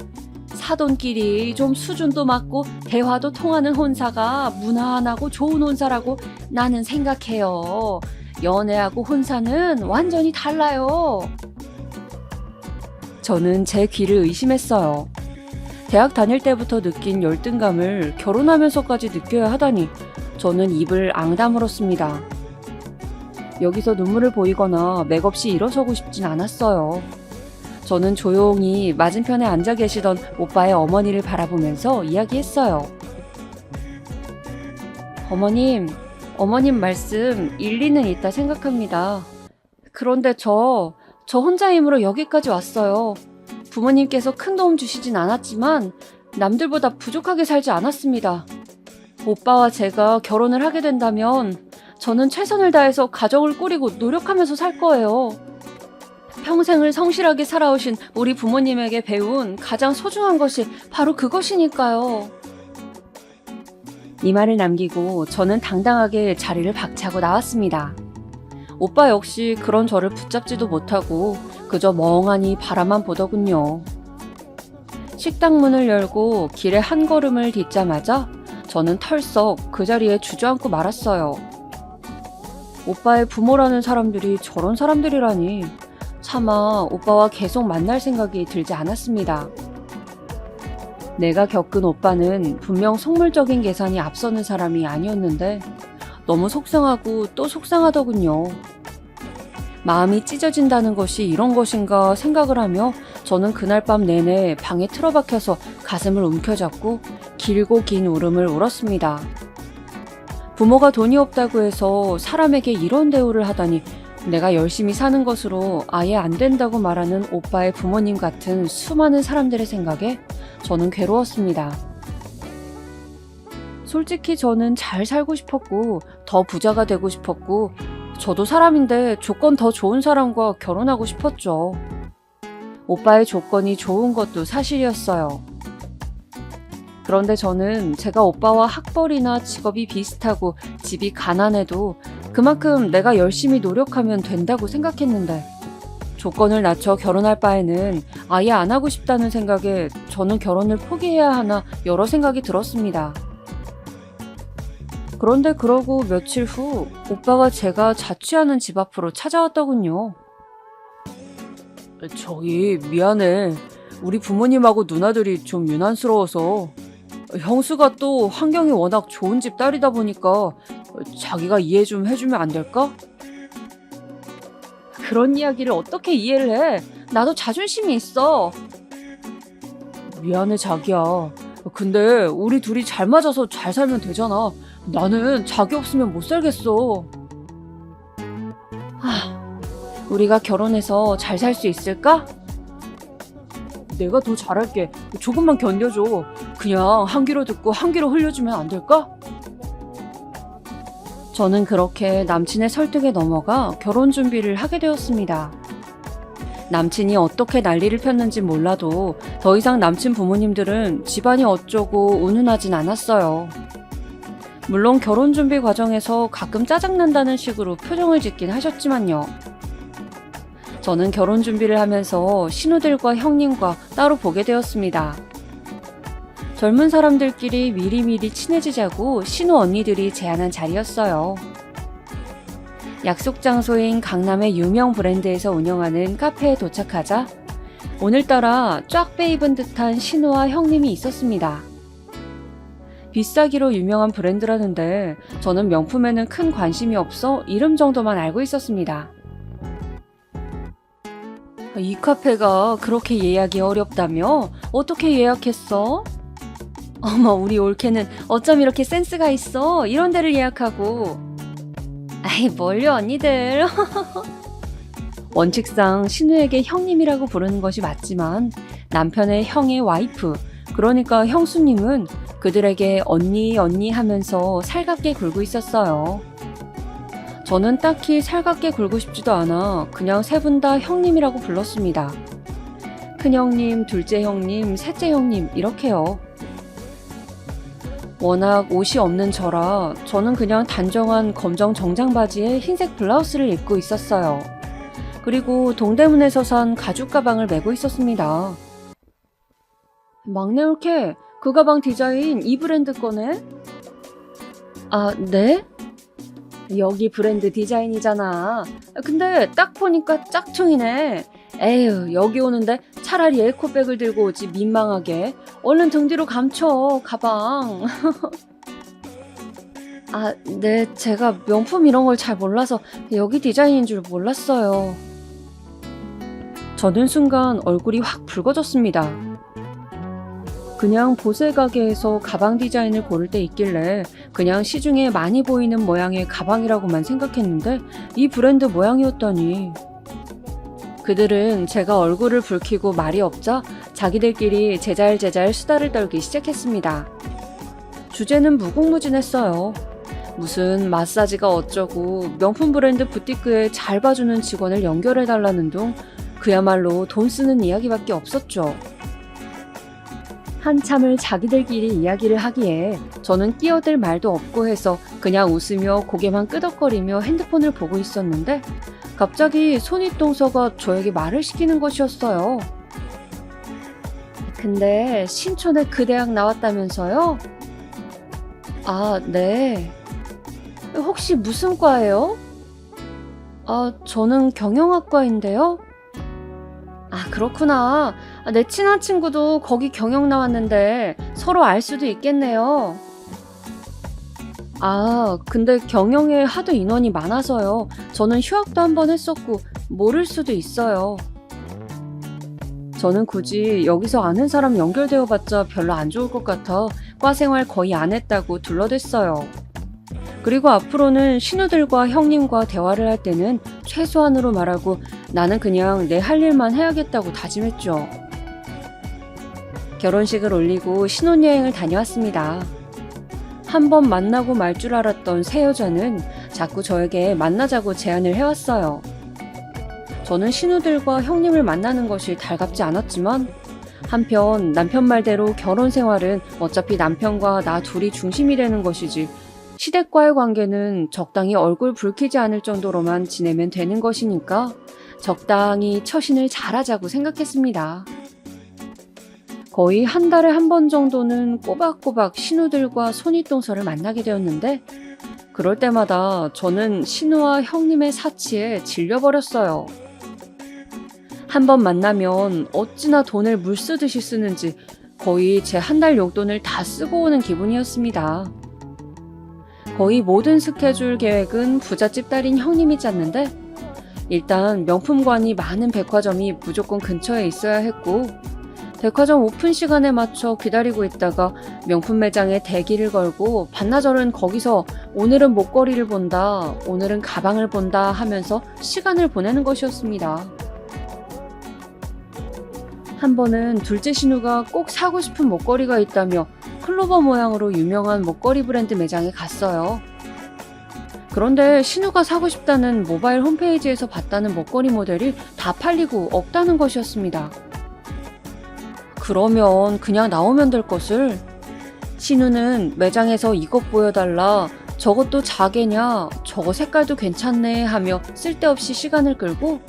사돈끼리 좀 수준도 맞고 대화도 통하는 혼사가 무난하고 좋은 혼사라고 나는 생각해요. 연애하고 혼사는 완전히 달라요. 저는 제 귀를 의심했어요. 대학 다닐 때부터 느낀 열등감을 결혼하면서까지 느껴야 하다니 저는 입을 앙다물었습니다. 여기서 눈물을 보이거나 맥없이 일어서고 싶진 않았어요. 저는 조용히 맞은편에 앉아 계시던 오빠의 어머니를 바라보면서 이야기했어요. 어머님 말씀 일리는 있다 생각합니다. 그런데 저 혼자 힘으로 여기까지 왔어요. 부모님께서 큰 도움 주시진 않았지만 남들보다 부족하게 살지 않았습니다. 오빠와 제가 결혼을 하게 된다면 저는 최선을 다해서 가정을 꾸리고 노력하면서 살 거예요. 평생을 성실하게 살아오신 우리 부모님에게 배운 가장 소중한 것이 바로 그것이니까요. 이 말을 남기고 저는 당당하게 자리를 박차고 나왔습니다. 오빠 역시 그런 저를 붙잡지도 못하고 그저 멍하니 바라만 보더군요. 식당 문을 열고 길에 한 걸음을 딛자마자 저는 털썩 그 자리에 주저앉고 말았어요. 오빠의 부모라는 사람들이 저런 사람들이라니 차마 오빠와 계속 만날 생각이 들지 않았습니다. 내가 겪은 오빠는 분명 속물적인 계산이 앞서는 사람이 아니었는데 너무 속상하고 또 속상하더군요. 마음이 찢어진다는 것이 이런 것인가 생각을 하며 저는 그날 밤 내내 방에 틀어박혀서 가슴을 움켜잡고 길고 긴 울음을 울었습니다. 부모가 돈이 없다고 해서 사람에게 이런 대우를 하다니 내가 열심히 사는 것으로 아예 안 된다고 말하는 오빠의 부모님 같은 수많은 사람들의 생각에 저는 괴로웠습니다. 솔직히 저는 잘 살고 싶었고 더 부자가 되고 싶었고 저도 사람인데 조건 더 좋은 사람과 결혼하고 싶었죠. 오빠의 조건이 좋은 것도 사실이었어요. 그런데 저는 제가 오빠와 학벌이나 직업이 비슷하고 집이 가난해도 그만큼 내가 열심히 노력하면 된다고 생각했는데 조건을 낮춰 결혼할 바에는 아예 안 하고 싶다는 생각에 저는 결혼을 포기해야 하나 여러 생각이 들었습니다. 그런데 그러고 며칠 후 오빠가 제가 자취하는 집 앞으로 찾아왔더군요. 저기 미안해. 우리 부모님하고 누나들이 좀 유난스러워서 형수가 또 환경이 워낙 좋은 집 딸이다 보니까 자기가 이해 좀 해주면 안 될까? 그런 이야기를 어떻게 이해를 해? 나도 자존심이 있어. 미안해, 자기야. 근데 우리 둘이 잘 맞아서 잘 살면 되잖아. 나는 자기 없으면 못 살겠어. 우리가 결혼해서 잘 살 수 있을까? 내가 더 잘할게. 조금만 견뎌줘. 그냥 한 귀로 듣고 한 귀로 흘려주면 안 될까? 저는 그렇게 남친의 설득에 넘어가 결혼 준비를 하게 되었습니다. 남친이 어떻게 난리를 폈는지 몰라도 더 이상 남친 부모님들은 집안이 어쩌고 운운하진 않았어요. 물론 결혼 준비 과정에서 가끔 짜증난다는 식으로 표정을 짓긴 하셨지만요. 저는 결혼 준비를 하면서 신우들과 형님과 따로 보게 되었습니다. 젊은 사람들끼리 미리미리 친해지자고 신우 언니들이 제안한 자리였어요. 약속 장소인 강남의 유명 브랜드에서 운영하는 카페에 도착하자 오늘따라 쫙 빼입은 듯한 신우와 형님이 있었습니다. 비싸기로 유명한 브랜드라는데 저는 명품에는 큰 관심이 없어 이름 정도만 알고 있었습니다. 이 카페가 그렇게 예약이 어렵다며? 어떻게 예약했어? 어머, 우리 올케는 어쩜 이렇게 센스가 있어? 이런 데를 예약하고. 아이, 뭘요, 언니들. 원칙상 신우에게 형님이라고 부르는 것이 맞지만 남편의 형의 와이프, 그러니까 형수님은 그들에게 언니 하면서 살갑게 굴고 있었어요. 저는 딱히 살갑게 굴고 싶지도 않아 그냥 세 분 다 형님이라고 불렀습니다. 큰형님, 둘째 형님, 셋째 형님 이렇게요. 워낙 옷이 없는 저라 저는 그냥 단정한 검정 정장 바지에 흰색 블라우스를 입고 있었어요. 그리고 동대문에서 산 가죽 가방을 메고 있었습니다. 막내 올케, 그 가방 디자인 이 브랜드 거네? 아, 네? 여기 브랜드 디자인이잖아. 근데 딱 보니까 짝퉁이네. 에휴, 여기 오는데 차라리 에코백을 들고 오지 민망하게. 얼른 등 뒤로 감춰, 가방. 아, 네, 제가 명품 이런 걸 잘 몰라서 여기 디자인인 줄 몰랐어요. 저는 순간 얼굴이 확 붉어졌습니다. 그냥 보세 가게에서 가방 디자인을 고를 때 있길래 그냥 시중에 많이 보이는 모양의 가방이라고만 생각했는데 이 브랜드 모양이었다니. 그들은 제가 얼굴을 붉히고 말이 없자 자기들끼리 제잘제잘 수다를 떨기 시작했습니다. 주제는 무궁무진했어요. 무슨 마사지가 어쩌고 명품 브랜드 부티크에 잘 봐주는 직원을 연결해달라는 둥 그야말로 돈 쓰는 이야기밖에 없었죠. 한참을 자기들끼리 이야기를 하기에 저는 끼어들 말도 없고 해서 그냥 웃으며 고개만 끄덕거리며 핸드폰을 보고 있었는데 갑자기 손윗동서가 저에게 말을 시키는 것이었어요. 근데 신촌에 그 대학 나왔다면서요? 아, 네. 혹시 무슨 과예요? 아, 저는 경영학과인데요. 아, 그렇구나. 내 친한 친구도 거기 경영 나왔는데 서로 알 수도 있겠네요. 아, 근데 경영에 하도 인원이 많아서요. 저는 휴학도 한번 했었고 모를 수도 있어요. 저는 굳이 여기서 아는 사람 연결되어 봤자 별로 안 좋을 것 같아 과 생활 거의 안 했다고 둘러댔어요. 그리고 앞으로는 신우들과 형님과 대화를 할 때는 최소한으로 말하고 나는 그냥 내 할 일만 해야겠다고 다짐했죠. 결혼식을 올리고 신혼여행을 다녀왔습니다. 한 번 만나고 말 줄 알았던 새 여자는 자꾸 저에게 만나자고 제안을 해왔어요. 저는 신우들과 형님을 만나는 것이 달갑지 않았지만 한편 남편 말대로 결혼 생활은 어차피 남편과 나 둘이 중심이 되는 것이지 시댁과의 관계는 적당히 얼굴 붉히지 않을 정도로만 지내면 되는 것이니까 적당히 처신을 잘하자고 생각했습니다. 거의 한 달에 한 번 정도는 꼬박꼬박 신우들과 손윗동서를 만나게 되었는데 그럴 때마다 저는 신우와 형님의 사치에 질려버렸어요. 한 번 만나면 어찌나 돈을 물 쓰듯이 쓰는지 거의 제 한 달 용돈을 다 쓰고 오는 기분이었습니다. 거의 모든 스케줄 계획은 부잣집 딸인 형님이 짰는데 일단 명품관이 많은 백화점이 무조건 근처에 있어야 했고, 백화점 오픈 시간에 맞춰 기다리고 있다가 명품 매장에 대기를 걸고 반나절은 거기서 오늘은 목걸이를 본다, 오늘은 가방을 본다 하면서 시간을 보내는 것이었습니다. 한 번은 둘째 신우가 꼭 사고 싶은 목걸이가 있다며 클로버 모양으로 유명한 목걸이 브랜드 매장에 갔어요. 그런데 신우가 사고 싶다는 모바일 홈페이지에서 봤다는 목걸이 모델이 다 팔리고 없다는 것이었습니다. 그러면 그냥 나오면 될 것을. 신우는 매장에서 이것 보여달라, 저것도 자개냐, 저거 색깔도 괜찮네 하며 쓸데없이 시간을 끌고,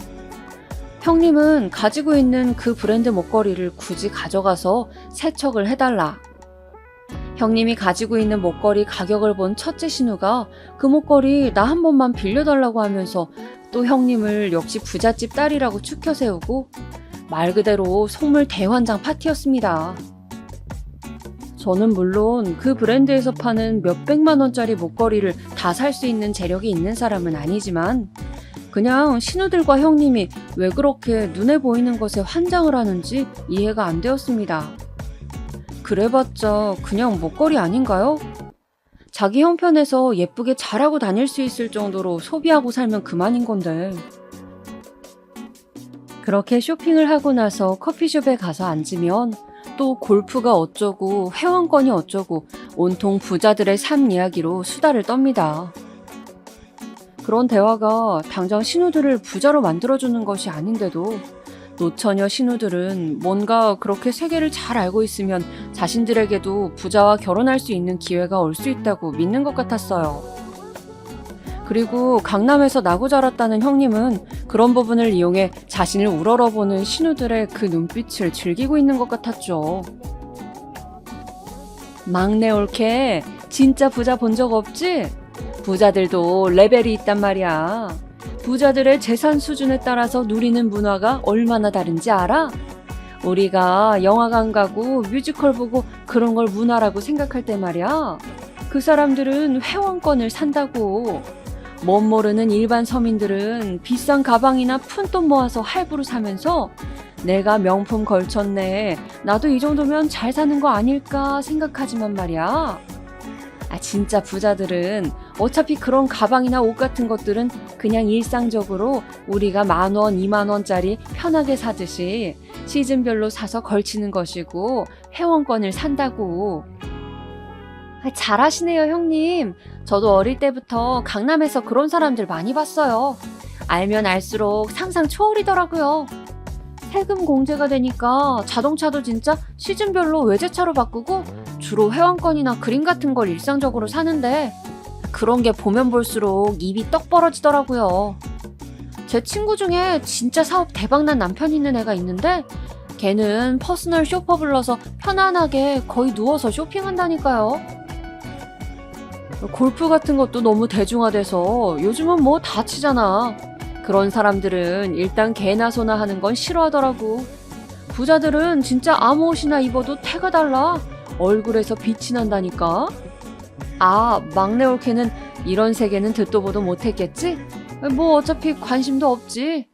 형님은 가지고 있는 그 브랜드 목걸이를 굳이 가져가서 세척을 해달라. 형님이 가지고 있는 목걸이 가격을 본 첫째 신우가 그 목걸이 나 한 번만 빌려달라고 하면서 또 형님을 역시 부잣집 딸이라고 추켜 세우고, 말 그대로 속물 대환장 파티였습니다. 저는 물론 그 브랜드에서 파는 몇백만 원짜리 목걸이를 다 살 수 있는 재력이 있는 사람은 아니지만, 그냥 신우들과 형님이 왜 그렇게 눈에 보이는 것에 환장을 하는지 이해가 안 되었습니다. 그래봤자 그냥 목걸이 아닌가요? 자기 형편에서 예쁘게 잘하고 다닐 수 있을 정도로 소비하고 살면 그만인 건데. 그렇게 쇼핑을 하고 나서 커피숍에 가서 앉으면 또 골프가 어쩌고 회원권이 어쩌고 온통 부자들의 삶 이야기로 수다를 떱니다. 그런 대화가 당장 신우들을 부자로 만들어주는 것이 아닌데도 노처녀 신우들은 뭔가 그렇게 세계를 잘 알고 있으면 자신들에게도 부자와 결혼할 수 있는 기회가 올 수 있다고 믿는 것 같았어요. 그리고 강남에서 나고 자랐다는 형님은 그런 부분을 이용해 자신을 우러러보는 신우들의 그 눈빛을 즐기고 있는 것 같았죠. 막내 올케, 진짜 부자 본 적 없지? 부자들도 레벨이 있단 말이야. 부자들의 재산 수준에 따라서 누리는 문화가 얼마나 다른지 알아? 우리가 영화관 가고 뮤지컬 보고 그런 걸 문화라고 생각할 때 말이야. 그 사람들은 회원권을 산다고. 못 모르는 일반 서민들은 비싼 가방이나 푼돈 모아서 할부로 사면서 내가 명품 걸쳤네, 나도 이 정도면 잘 사는 거 아닐까 생각하지만 말이야. 진짜 부자들은 어차피 그런 가방이나 옷 같은 것들은 그냥 일상적으로 우리가 10,000원, 20,000원짜리 편하게 사듯이 시즌별로 사서 걸치는 것이고 회원권을 산다고. 잘하시네요, 형님. 저도 어릴 때부터 강남에서 그런 사람들 많이 봤어요. 알면 알수록 상상 초월이더라고요. 세금 공제가 되니까 자동차도 진짜 시즌별로 외제차로 바꾸고 주로 회원권이나 그림 같은 걸 일상적으로 사는데 그런 게 보면 볼수록 입이 떡 벌어지더라고요. 제 친구 중에 진짜 사업 대박난 남편 있는 애가 있는데 걔는 퍼스널 쇼퍼 불러서 편안하게 거의 누워서 쇼핑한다니까요. 골프 같은 것도 너무 대중화돼서 요즘은 뭐 다 치잖아. 그런 사람들은 일단 개나 소나 하는 건 싫어하더라고. 부자들은 진짜 아무 옷이나 입어도 태가 달라. 얼굴에서 빛이 난다니까. 막내 올케는 이런 세계는 듣도 보도 못했겠지? 뭐 어차피 관심도 없지.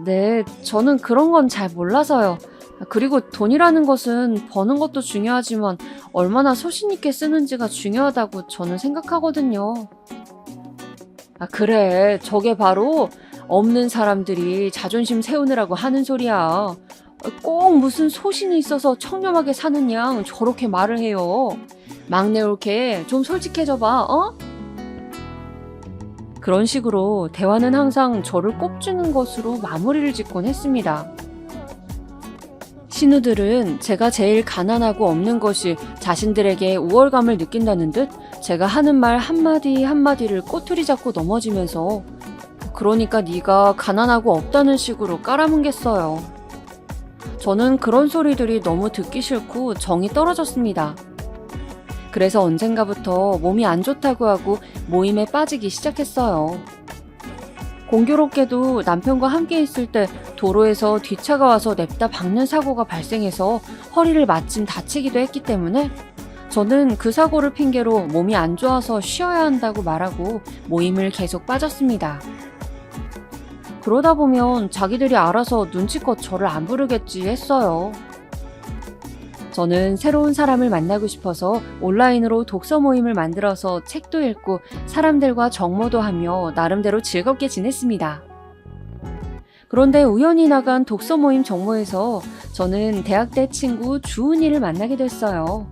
네, 저는 그런 건 잘 몰라서요. 그리고 돈이라는 것은 버는 것도 중요하지만 얼마나 소신 있게 쓰는지가 중요하다고 저는 생각하거든요. 그래, 저게 바로 없는 사람들이 자존심 세우느라고 하는 소리야. 꼭 무슨 소신이 있어서 청렴하게 사는 양 저렇게 말을 해요. 막내 올케 좀 솔직해져봐, 어? 그런 식으로 대화는 항상 저를 꼽주는 것으로 마무리를 짓곤 했습니다. 신우들은 제가 제일 가난하고 없는 것이 자신들에게 우월감을 느낀다는 듯 제가 하는 말 한마디 한마디를 꼬투리 잡고 넘어지면서 그러니까 네가 가난하고 없다는 식으로 깔아뭉갰어요. 저는 그런 소리들이 너무 듣기 싫고 정이 떨어졌습니다. 그래서 언젠가부터 몸이 안 좋다고 하고 모임에 빠지기 시작했어요. 공교롭게도 남편과 함께 있을 때 도로에서 뒷차가 와서 냅다 박는 사고가 발생해서 허리를 마침 다치기도 했기 때문에 저는 그 사고를 핑계로 몸이 안 좋아서 쉬어야 한다고 말하고 모임을 계속 빠졌습니다. 그러다 보면 자기들이 알아서 눈치껏 저를 안 부르겠지 했어요. 저는 새로운 사람을 만나고 싶어서 온라인으로 독서 모임을 만들어서 책도 읽고 사람들과 정모도 하며 나름대로 즐겁게 지냈습니다. 그런데 우연히 나간 독서 모임 정모에서 저는 대학 때 친구 주은이를 만나게 됐어요.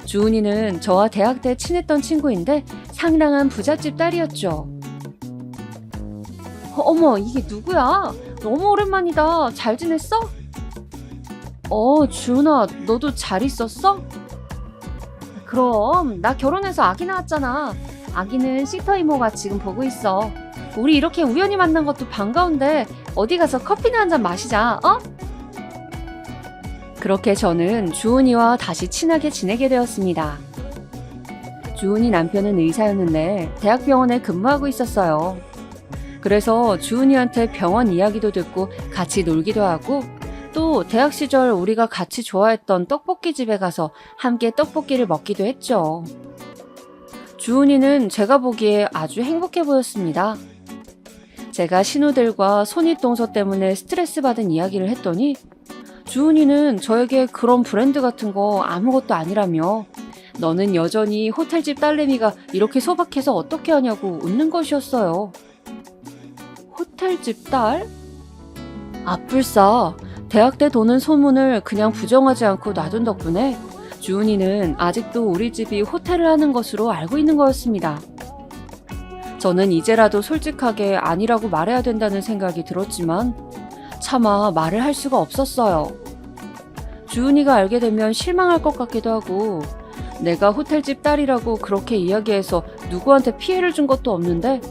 주은이는 저와 대학 때 친했던 친구인데 상당한 부잣집 딸이었죠. 어머, 이게 누구야? 너무 오랜만이다. 잘 지냈어? 주은아, 너도 잘 있었어? 그럼, 나 결혼해서 아기 낳았잖아. 아기는 시터 이모가 지금 보고 있어. 우리 이렇게 우연히 만난 것도 반가운데 어디 가서 커피나 한잔 마시자, 어? 그렇게 저는 주은이와 다시 친하게 지내게 되었습니다. 주은이 남편은 의사였는데 대학병원에 근무하고 있었어요. 그래서 주은이한테 병원 이야기도 듣고 같이 놀기도 하고 또 대학 시절 우리가 같이 좋아했던 떡볶이 집에 가서 함께 떡볶이를 먹기도 했죠. 주은이는 제가 보기에 아주 행복해 보였습니다. 제가 신우들과 손윗동서 때문에 스트레스 받은 이야기를 했더니 주은이는 저에게 그런 브랜드 같은 거 아무것도 아니라며 너는 여전히 호텔집 딸내미가 이렇게 소박해서 어떻게 하냐고 웃는 것이었어요. 호텔집 딸? 아뿔싸. 대학 때 도는 소문을 그냥 부정하지 않고 놔둔 덕분에 주은이는 아직도 우리 집이 호텔을 하는 것으로 알고 있는 거였습니다. 저는 이제라도 솔직하게 아니라고 말해야 된다는 생각이 들었지만 차마 말을 할 수가 없었어요. 주은이가 알게 되면 실망할 것 같기도 하고 내가 호텔집 딸이라고 그렇게 이야기해서 누구한테 피해를 준 것도 없는데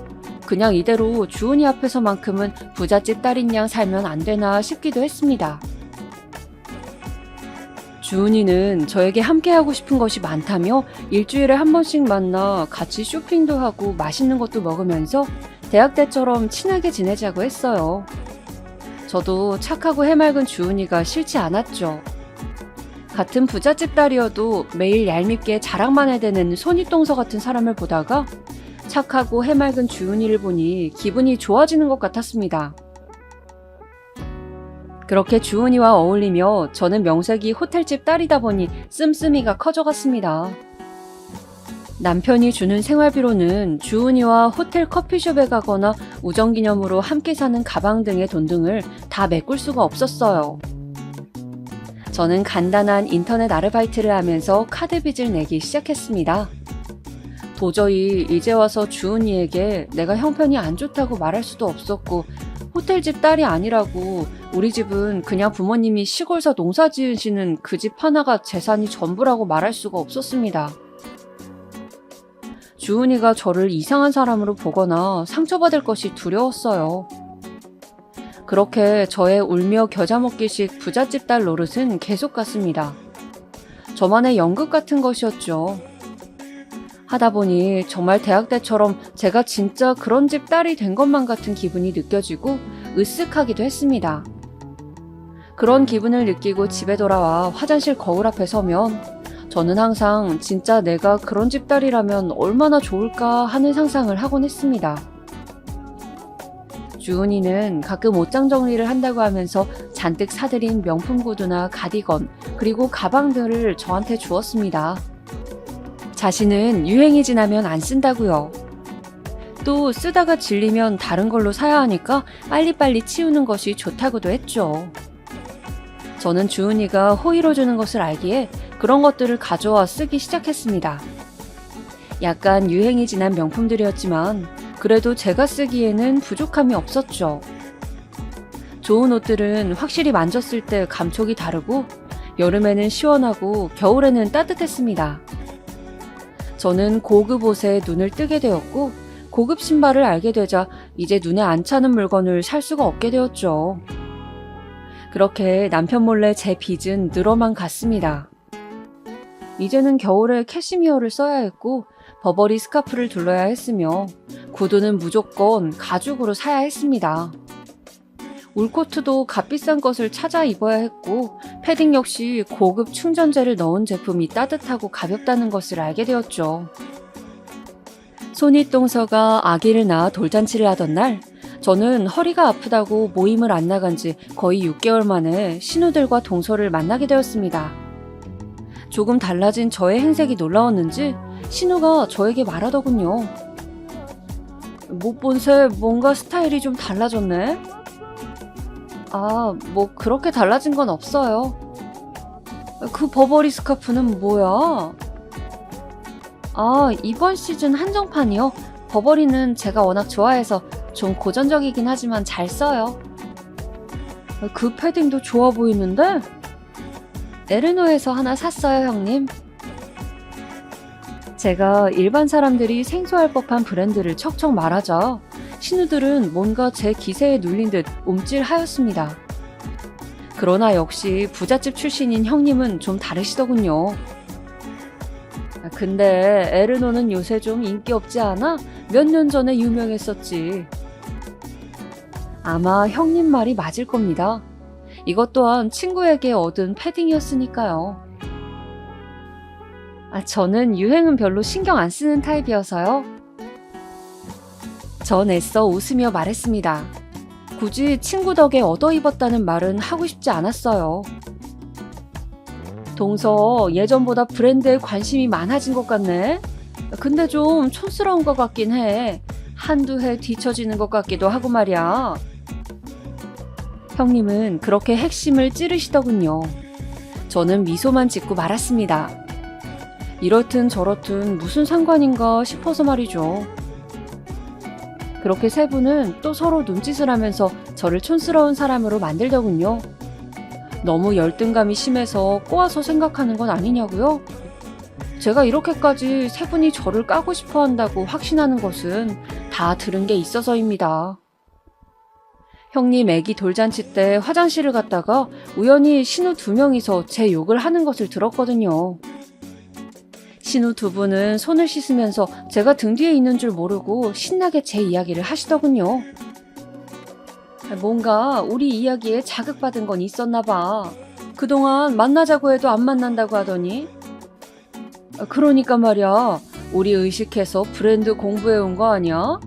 그냥 이대로 주은이 앞에서만큼은 부잣집 딸인 양 살면 안 되나 싶기도 했습니다. 주은이는 저에게 함께하고 싶은 것이 많다며 일주일에 한 번씩 만나 같이 쇼핑도 하고 맛있는 것도 먹으면서 대학 때처럼 친하게 지내자고 했어요. 저도 착하고 해맑은 주은이가 싫지 않았죠. 같은 부잣집 딸이어도 매일 얄밉게 자랑만 해대는 손윗동서 같은 사람을 보다가 착하고 해맑은 주은이를 보니 기분이 좋아지는 것 같았습니다. 그렇게 주은이와 어울리며 저는 명색이 호텔집 딸이다 보니 씀씀이가 커져갔습니다. 남편이 주는 생활비로는 주은이와 호텔 커피숍에 가거나 우정기념으로 함께 사는 가방 등의 돈 등을 다 메꿀 수가 없었어요. 저는 간단한 인터넷 아르바이트를 하면서 카드 빚을 내기 시작했습니다. 도저히 이제 와서 주은이에게 내가 형편이 안 좋다고 말할 수도 없었고 호텔집 딸이 아니라고 우리 집은 그냥 부모님이 시골서 농사 지으시는 그 집 하나가 재산이 전부라고 말할 수가 없었습니다. 주은이가 저를 이상한 사람으로 보거나 상처받을 것이 두려웠어요. 그렇게 저의 울며 겨자 먹기식 부잣집 딸 노릇은 계속 갔습니다. 저만의 연극 같은 것이었죠. 하다 보니 정말 대학 때처럼 제가 진짜 그런 집 딸이 된 것만 같은 기분이 느껴지고 으쓱하기도 했습니다. 그런 기분을 느끼고 집에 돌아와 화장실 거울 앞에 서면 저는 항상 진짜 내가 그런 집 딸이라면 얼마나 좋을까 하는 상상을 하곤 했습니다. 주은이는 가끔 옷장 정리를 한다고 하면서 잔뜩 사들인 명품 구두나 가디건 그리고 가방들을 저한테 주었습니다. 자신은 유행이 지나면 안 쓴다고요. 또 쓰다가 질리면 다른 걸로 사야 하니까 빨리빨리 치우는 것이 좋다고도 했죠. 저는 주은이가 호의로 주는 것을 알기에 그런 것들을 가져와 쓰기 시작했습니다. 약간 유행이 지난 명품들이었지만 그래도 제가 쓰기에는 부족함이 없었죠. 좋은 옷들은 확실히 만졌을 때 감촉이 다르고 여름에는 시원하고 겨울에는 따뜻했습니다. 저는 고급 옷에 눈을 뜨게 되었고 고급 신발을 알게 되자 이제 눈에 안 차는 물건을 살 수가 없게 되었죠. 그렇게 남편 몰래 제 빚은 늘어만 갔습니다. 이제는 겨울에 캐시미어를 써야 했고 버버리 스카프를 둘러야 했으며 구두는 무조건 가죽으로 사야 했습니다. 울코트도 값비싼 것을 찾아 입어야 했고 패딩 역시 고급 충전재를 넣은 제품이 따뜻하고 가볍다는 것을 알게 되었죠. 손윗동서가 아기를 낳아 돌잔치를 하던 날 저는 허리가 아프다고 모임을 안 나간 지 거의 6개월 만에 신우들과 동서를 만나게 되었습니다. 조금 달라진 저의 행색이 놀라웠는지 신우가 저에게 말하더군요. 못 본 새 뭔가 스타일이 좀 달라졌네? 아, 뭐 그렇게 달라진 건 없어요. 그 버버리 스카프는 뭐야? 아, 이번 시즌 한정판이요. 버버리는 제가 워낙 좋아해서 좀 고전적이긴 하지만 잘 써요. 그 패딩도 좋아 보이는데? 에르노에서 하나 샀어요, 형님. 제가 일반 사람들이 생소할 법한 브랜드를 척척 말하자 신우들은 뭔가 제 기세에 눌린 듯 움찔하였습니다. 그러나 역시 부잣집 출신인 형님은 좀 다르시더군요. 근데 에르노는 요새 좀 인기 없지 않아? 몇 년 전에 유명했었지. 아마 형님 말이 맞을 겁니다. 이것 또한 친구에게 얻은 패딩이었으니까요. 저는 유행은 별로 신경 안 쓰는 타입이어서요. 전 애써 웃으며 말했습니다. 굳이 친구 덕에 얻어 입었다는 말은 하고 싶지 않았어요. 동서, 예전보다 브랜드에 관심이 많아진 것 같네? 근데 좀 촌스러운 것 같긴 해. 한두 해 뒤처지는 것 같기도 하고 말이야. 형님은 그렇게 핵심을 찌르시더군요. 저는 미소만 짓고 말았습니다. 이렇든 저렇든 무슨 상관인가 싶어서 말이죠. 그렇게 세 분은 또 서로 눈짓을 하면서 저를 촌스러운 사람으로 만들더군요. 너무 열등감이 심해서 꼬아서 생각하는 건 아니냐고요? 제가 이렇게까지 세 분이 저를 까고 싶어 한다고 확신하는 것은 다 들은 게 있어서입니다. 형님 애기 돌잔치 때 화장실을 갔다가 우연히 신우 2명이서 제 욕을 하는 것을 들었거든요. 신우 2분은 손을 씻으면서 제가 등 뒤에 있는 줄 모르고 신나게 제 이야기를 하시더군요. 뭔가 우리 이야기에 자극받은 건 있었나 봐. 그동안 만나자고 해도 안 만난다고 하더니. 그러니까 말이야. 우리 의식해서 브랜드 공부해 온 거 아니야?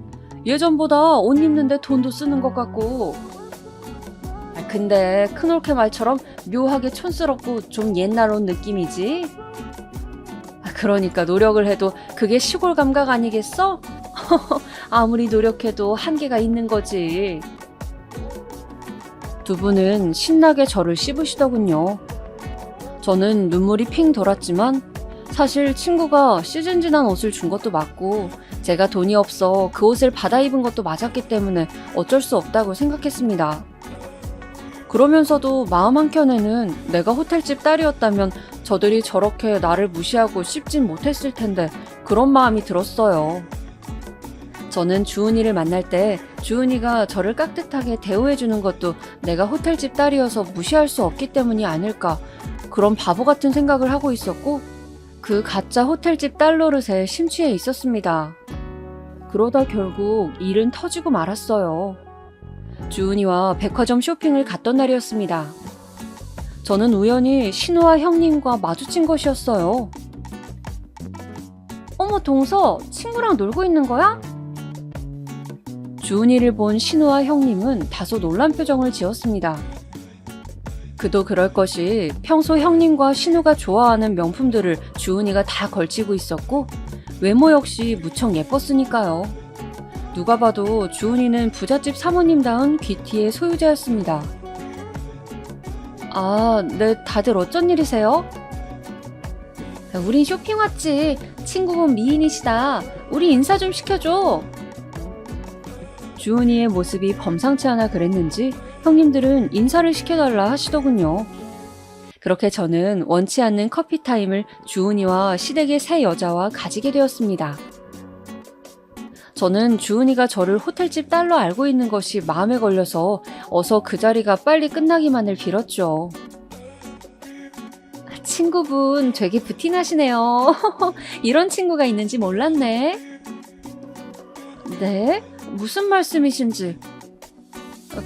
예전보다 옷 입는데 돈도 쓰는 것 같고. 근데 큰올케 말처럼 묘하게 촌스럽고 좀 옛날 옷 느낌이지? 그러니까 노력을 해도 그게 시골 감각 아니겠어? 아무리 노력해도 한계가 있는 거지. 2분은 신나게 저를 씹으시더군요. 저는 눈물이 핑 돌았지만 사실 친구가 시즌 지난 옷을 준 것도 맞고 제가 돈이 없어 그 옷을 받아 입은 것도 맞았기 때문에 어쩔 수 없다고 생각했습니다. 그러면서도 마음 한켠에는 내가 호텔집 딸이었다면 저들이 저렇게 나를 무시하고 씹진 못했을 텐데 그런 마음이 들었어요. 저는 주은이를 만날 때 주은이가 저를 깍듯하게 대우해주는 것도 내가 호텔집 딸이어서 무시할 수 없기 때문이 아닐까 그런 바보 같은 생각을 하고 있었고 그 가짜 호텔집 딸 노릇에 심취해 있었습니다. 그러다 결국 일은 터지고 말았어요. 주은이와 백화점 쇼핑을 갔던 날이었습니다. 저는 우연히 신우와 형님과 마주친 것이었어요. 어머 동서, 친구랑 놀고 있는 거야? 주은이를 본 신우와 형님은 다소 놀란 표정을 지었습니다. 그도 그럴 것이 평소 형님과 신우가 좋아하는 명품들을 주은이가 다 걸치고 있었고 외모 역시 무척 예뻤으니까요. 누가 봐도 주은이는 부잣집 사모님다운 귀티의 소유자였습니다. 아, 네, 다들 어쩐 일이세요? 우린 쇼핑 왔지. 친구분 미인이시다. 우리 인사 좀 시켜줘. 주은이의 모습이 범상치 않아 그랬는지 형님들은 인사를 시켜달라 하시더군요. 그렇게 저는 원치 않는 커피 타임을 주은이와 시댁의 새 여자와 가지게 되었습니다. 저는 주은이가 저를 호텔집 딸로 알고 있는 것이 마음에 걸려서 어서 그 자리가 빨리 끝나기만을 빌었죠. 친구분 되게 부티나시네요. 이런 친구가 있는지 몰랐네. 네? 무슨 말씀이신지.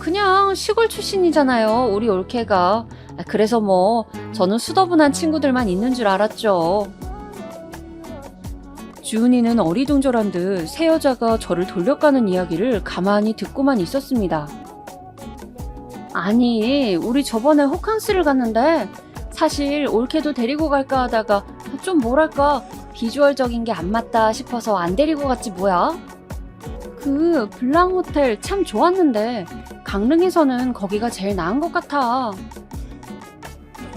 그냥 시골 출신이잖아요, 우리 올케가. 그래서 뭐 저는 수더분한 친구들만 있는 줄 알았죠. 주은이는 어리둥절한 듯 새 여자가 저를 돌려가는 이야기를 가만히 듣고만 있었습니다. 아니, 우리 저번에 호캉스를 갔는데 사실 올케도 데리고 갈까 하다가 좀 뭐랄까 비주얼적인 게 안 맞다 싶어서 안 데리고 갔지 뭐야? 그 블랑 호텔 참 좋았는데 강릉에서는 거기가 제일 나은 것 같아.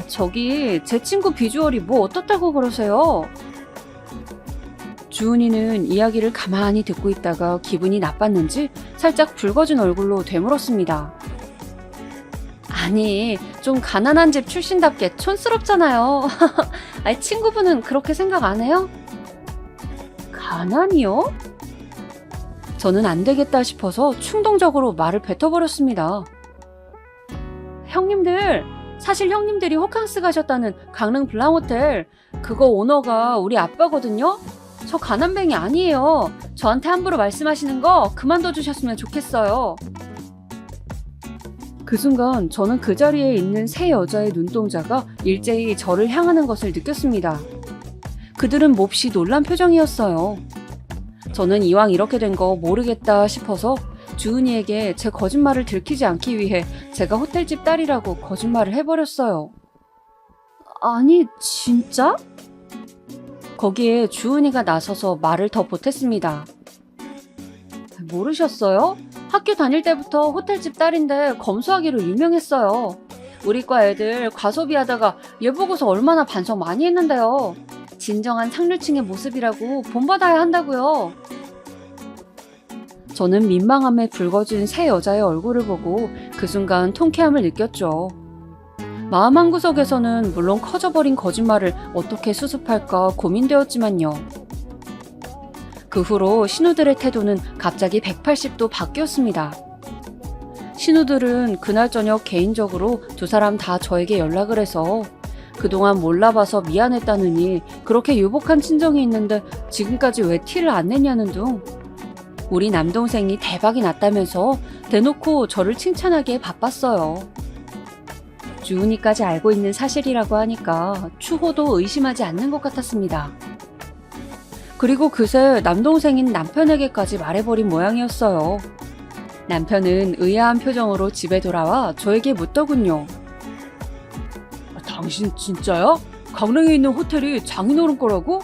저기 제 친구 비주얼이 뭐 어떻다고 그러세요? 주은이는 이야기를 가만히 듣고 있다가 기분이 나빴는지 살짝 붉어진 얼굴로 되물었습니다. 아니, 좀 가난한 집 출신답게 촌스럽잖아요. 아니, 친구분은 그렇게 생각 안 해요? 가난이요? 저는 안 되겠다 싶어서 충동적으로 말을 뱉어버렸습니다. 형님들, 사실 형님들이 호캉스 가셨다는 강릉 블랑호텔, 그거 오너가 우리 아빠거든요? 저 가난뱅이 아니에요. 저한테 함부로 말씀하시는 거 그만둬 주셨으면 좋겠어요. 그 순간 저는 그 자리에 있는 세 여자의 눈동자가 일제히 저를 향하는 것을 느꼈습니다. 그들은 몹시 놀란 표정이었어요. 저는 이왕 이렇게 된 거 모르겠다 싶어서 주은이에게 제 거짓말을 들키지 않기 위해 제가 호텔집 딸이라고 거짓말을 해버렸어요. 아니, 진짜? 거기에 주은이가 나서서 말을 더 보탰습니다. 모르셨어요? 학교 다닐 때부터 호텔집 딸인데 검소하기로 유명했어요. 우리 과 애들 과소비하다가 얘 보고서 얼마나 반성 많이 했는데요. 진정한 상류층의 모습이라고 본받아야 한다고요. 저는 민망함에 붉어진 새 여자의 얼굴을 보고 그 순간 통쾌함을 느꼈죠. 마음 한구석에서는 물론 커져버린 거짓말을 어떻게 수습할까 고민되었지만요. 그 후로 신우들의 태도는 갑자기 180도 바뀌었습니다. 신우들은 그날 저녁 개인적으로 두 사람 다 저에게 연락을 해서 그동안 몰라봐서 미안했다느니 그렇게 유복한 친정이 있는데 지금까지 왜 티를 안 냈냐는 둥 우리 남동생이 대박이 났다면서 대놓고 저를 칭찬하기에 바빴어요. 주은이까지 알고 있는 사실이라고 하니까 추호도 의심하지 않는 것 같았습니다. 그리고 그새 남동생인 남편에게까지 말해버린 모양이었어요. 남편은 의아한 표정으로 집에 돌아와 저에게 묻더군요. 당신 진짜야? 강릉에 있는 호텔이 장인어른 거라고?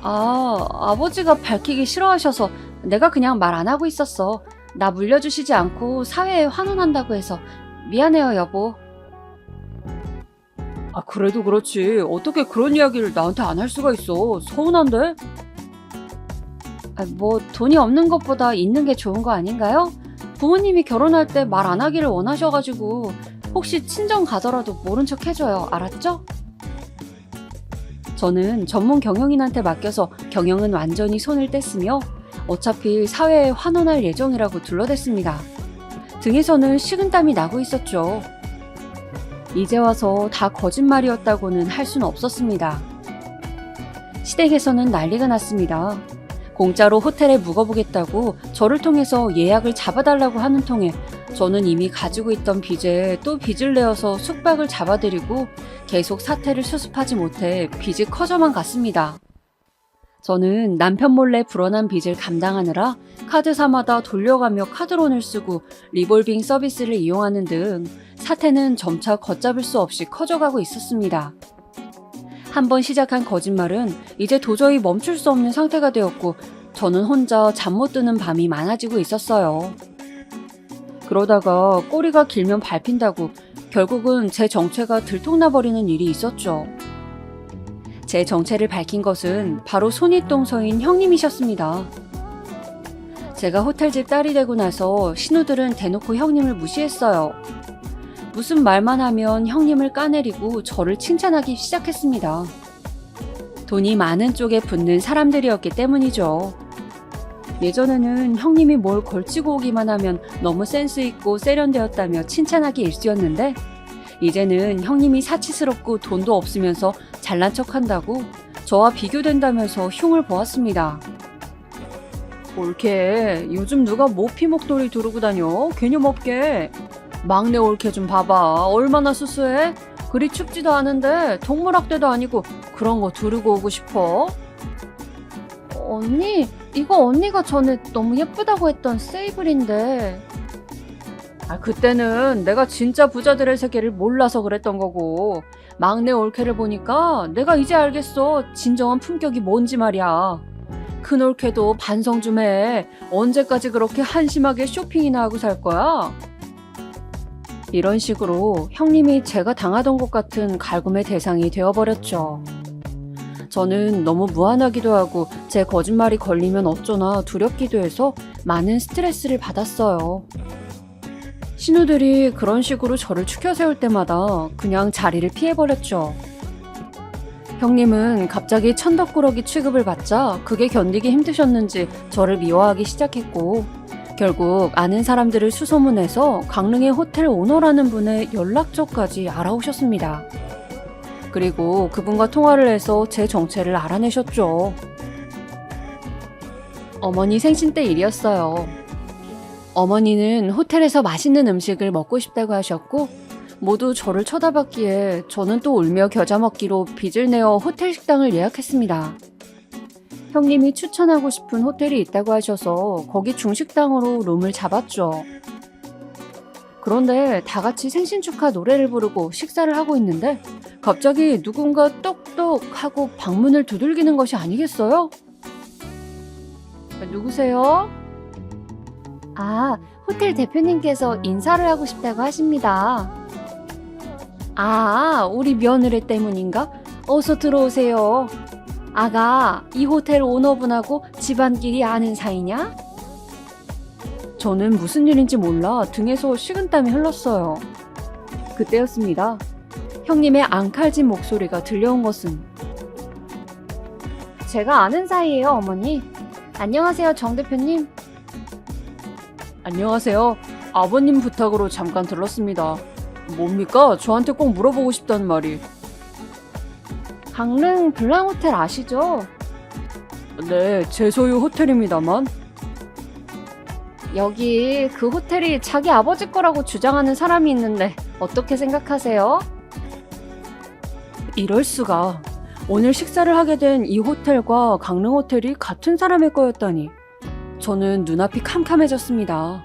아버지가 밝히기 싫어하셔서 내가 그냥 말 안 하고 있었어. 나 물려주시지 않고 사회에 환원한다고 해서 미안해요, 여보. 그래도 그렇지. 어떻게 그런 이야기를 나한테 안 할 수가 있어. 서운한데? 뭐 돈이 없는 것보다 있는 게 좋은 거 아닌가요? 부모님이 결혼할 때 말 안 하기를 원하셔가지고 혹시 친정 가더라도 모른 척 해줘요. 알았죠? 저는 전문 경영인한테 맡겨서 경영은 완전히 손을 뗐으며 어차피 사회에 환원할 예정이라고 둘러댔습니다. 등에서는 식은땀이 나고 있었죠. 이제 와서 다 거짓말이었다고는 할 수는 없었습니다. 시댁에서는 난리가 났습니다. 공짜로 호텔에 묵어보겠다고 저를 통해서 예약을 잡아달라고 하는 통에 저는 이미 가지고 있던 빚에 또 빚을 내어서 숙박을 잡아드리고 계속 사태를 수습하지 못해 빚이 커져만 갔습니다. 저는 남편 몰래 불어난 빚을 감당하느라 카드사마다 돌려가며 카드론을 쓰고 리볼빙 서비스를 이용하는 등 사태는 점차 걷잡을 수 없이 커져가고 있었습니다. 한번 시작한 거짓말은 이제 도저히 멈출 수 없는 상태가 되었고 저는 혼자 잠 못 드는 밤이 많아지고 있었어요. 그러다가 꼬리가 길면 밟힌다고 결국은 제 정체가 들통나버리는 일이 있었죠. 제 정체를 밝힌 것은 바로 손윗동서인 형님이셨습니다. 제가 호텔집 딸이 되고 나서 신우들은 대놓고 형님을 무시했어요. 무슨 말만 하면 형님을 까내리고 저를 칭찬하기 시작했습니다. 돈이 많은 쪽에 붙는 사람들이었기 때문이죠. 예전에는 형님이 뭘 걸치고 오기만 하면 너무 센스 있고 세련되었다며 칭찬하기 일쑤였는데 이제는 형님이 사치스럽고 돈도 없으면서 잘난 척한다고 저와 비교된다면서 흉을 보았습니다. 올케, 요즘 누가 모피 목도리 두르고 다녀? 개념 없게. 막내 올케 좀 봐봐. 얼마나 수수해? 그리 춥지도 않은데 동물학대도 아니고 그런 거 두르고 오고 싶어? 언니, 이거 언니가 전에 너무 예쁘다고 했던 세이블인데. 그때는 내가 진짜 부자들의 세계를 몰라서 그랬던 거고, 막내 올케를 보니까 내가 이제 알겠어. 진정한 품격이 뭔지 말이야. 큰 올케도 반성 좀 해. 언제까지 그렇게 한심하게 쇼핑이나 하고 살 거야? 이런 식으로 형님이 제가 당하던 것 같은 갈굼의 대상이 되어버렸죠. 저는 너무 무안하기도 하고 제 거짓말이 걸리면 어쩌나 두렵기도 해서 많은 스트레스를 받았어요. 신우들이 그런 식으로 저를 추켜 세울 때마다 그냥 자리를 피해버렸죠. 형님은 갑자기 천덕꾸러기 취급을 받자 그게 견디기 힘드셨는지 저를 미워하기 시작했고, 결국 아는 사람들을 수소문해서 강릉의 호텔 오너라는 분의 연락처까지 알아오셨습니다. 그리고 그분과 통화를 해서 제 정체를 알아내셨죠. 어머니 생신 때 일이었어요. 어머니는 호텔에서 맛있는 음식을 먹고 싶다고 하셨고, 모두 저를 쳐다봤기에 저는 또 울며 겨자 먹기로 빚을 내어 호텔 식당을 예약했습니다. 형님이 추천하고 싶은 호텔이 있다고 하셔서 거기 중식당으로 룸을 잡았죠. 그런데 다 같이 생신 축하 노래를 부르고 식사를 하고 있는데 갑자기 누군가 똑똑 하고 방문을 두들기는 것이 아니겠어요? 누구세요? 아, 호텔 대표님께서 인사를 하고 싶다고 하십니다. 아, 우리 며느리 때문인가? 어서 들어오세요. 아가, 이 호텔 오너분하고 집안끼리 아는 사이냐? 저는 무슨 일인지 몰라 등에서 식은땀이 흘렀어요. 그때였습니다. 형님의 앙칼진 목소리가 들려온 것은. 제가 아는 사이예요, 어머니. 안녕하세요, 정 대표님. 안녕하세요. 아버님 부탁으로 잠깐 들렀습니다. 뭡니까? 저한테 꼭 물어보고 싶다는 말이. 강릉 블랑 호텔 아시죠? 네, 제 소유 호텔입니다만. 여기 그 호텔이 자기 아버지 거라고 주장하는 사람이 있는데 어떻게 생각하세요? 이럴 수가. 오늘 식사를 하게 된 이 호텔과 강릉 호텔이 같은 사람의 거였다니. 저는 눈앞이 캄캄해졌습니다.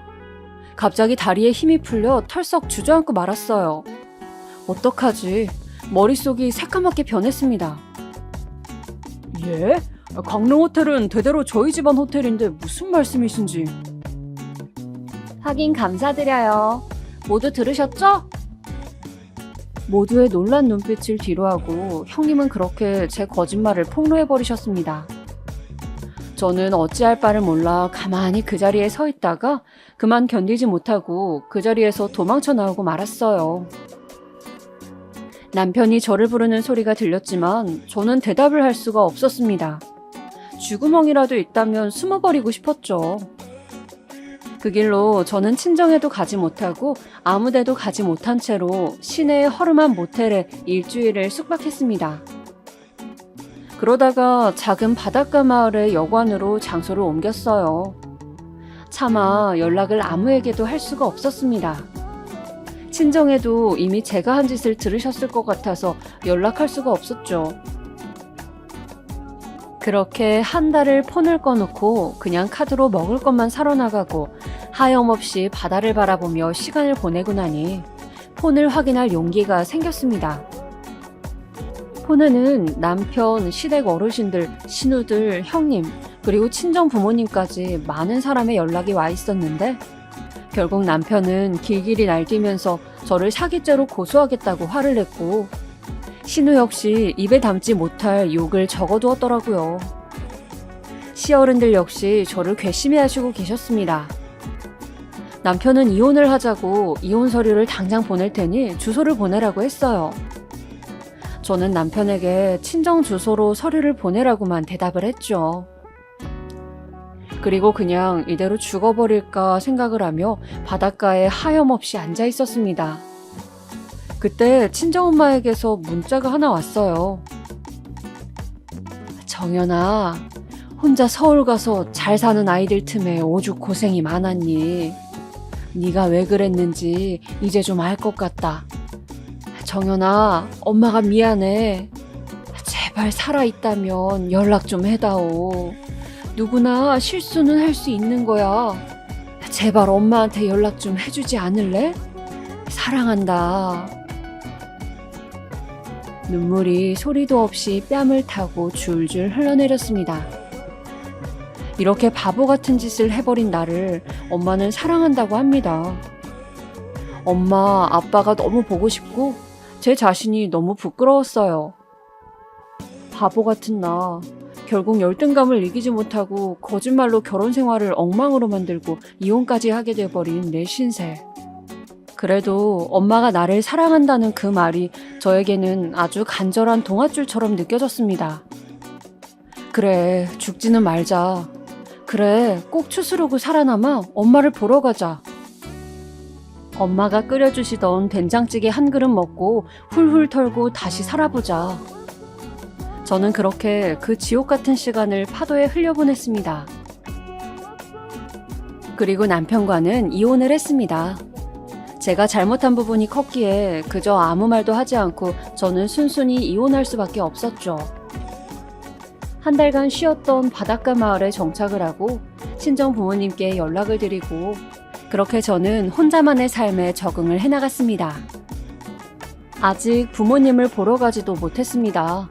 갑자기 다리에 힘이 풀려 털썩 주저앉고 말았어요. 어떡하지? 머릿속이 새까맣게 변했습니다. 예? 강릉 호텔은 대대로 저희 집안 호텔인데 무슨 말씀이신지. 확인 감사드려요. 모두 들으셨죠? 모두의 놀란 눈빛을 뒤로하고 형님은 그렇게 제 거짓말을 폭로해버리셨습니다. 저는 어찌할 바를 몰라 가만히 그 자리에 서 있다가 그만 견디지 못하고 그 자리에서 도망쳐 나오고 말았어요. 남편이 저를 부르는 소리가 들렸지만 저는 대답을 할 수가 없었습니다. 쥐구멍이라도 있다면 숨어버리고 싶었죠. 그 길로 저는 친정에도 가지 못하고 아무데도 가지 못한 채로 시내의 허름한 모텔에 일주일을 숙박했습니다. 그러다가 작은 바닷가 마을의 여관으로 장소를 옮겼어요. 차마 연락을 아무에게도 할 수가 없었습니다. 친정에도 이미 제가 한 짓을 들으셨을 것 같아서 연락할 수가 없었죠. 그렇게 한 달을 폰을 꺼놓고 그냥 카드로 먹을 것만 사러 나가고 하염없이 바다를 바라보며 시간을 보내고 나니 폰을 확인할 용기가 생겼습니다. 폰에는 남편, 시댁 어르신들, 신우들, 형님, 그리고 친정 부모님까지 많은 사람의 연락이 와 있었는데 결국 남편은 길길이 날뛰면서 저를 사기죄로 고소하겠다고 화를 냈고 신우 역시 입에 담지 못할 욕을 적어두었더라고요. 시어른들 역시 저를 괘씸해하시고 계셨습니다. 남편은 이혼을 하자고 이혼 서류를 당장 보낼 테니 주소를 보내라고 했어요. 저는 남편에게 친정 주소로 서류를 보내라고만 대답을 했죠. 그리고 그냥 이대로 죽어버릴까 생각을 하며 바닷가에 하염없이 앉아 있었습니다. 그때 친정엄마에게서 문자가 하나 왔어요. 정연아, 혼자 서울 가서 잘 사는 아이들 틈에 오죽 고생이 많았니. 네가 왜 그랬는지 이제 좀 알 것 같다. 정연아, 엄마가 미안해. 제발 살아있다면 연락 좀 해다오. 누구나 실수는 할 수 있는 거야. 제발 엄마한테 연락 좀 해주지 않을래? 사랑한다. 눈물이 소리도 없이 뺨을 타고 줄줄 흘러내렸습니다. 이렇게 바보 같은 짓을 해버린 나를 엄마는 사랑한다고 합니다. 엄마, 아빠가 너무 보고 싶고 제 자신이 너무 부끄러웠어요. 바보 같은 나, 결국 열등감을 이기지 못하고 거짓말로 결혼 생활을 엉망으로 만들고 이혼까지 하게 돼버린 내 신세. 그래도 엄마가 나를 사랑한다는 그 말이 저에게는 아주 간절한 동아줄처럼 느껴졌습니다. 그래, 죽지는 말자. 그래, 꼭 추스르고 살아남아 엄마를 보러 가자. 엄마가 끓여주시던 된장찌개 한 그릇 먹고 훌훌 털고 다시 살아보자. 저는 그렇게 그 지옥 같은 시간을 파도에 흘려보냈습니다. 그리고 남편과는 이혼을 했습니다. 제가 잘못한 부분이 컸기에 그저 아무 말도 하지 않고 저는 순순히 이혼할 수밖에 없었죠. 한 달간 쉬었던 바닷가 마을에 정착을 하고 친정 부모님께 연락을 드리고 그렇게 저는 혼자만의 삶에 적응을 해나갔습니다. 아직 부모님을 보러 가지도 못했습니다.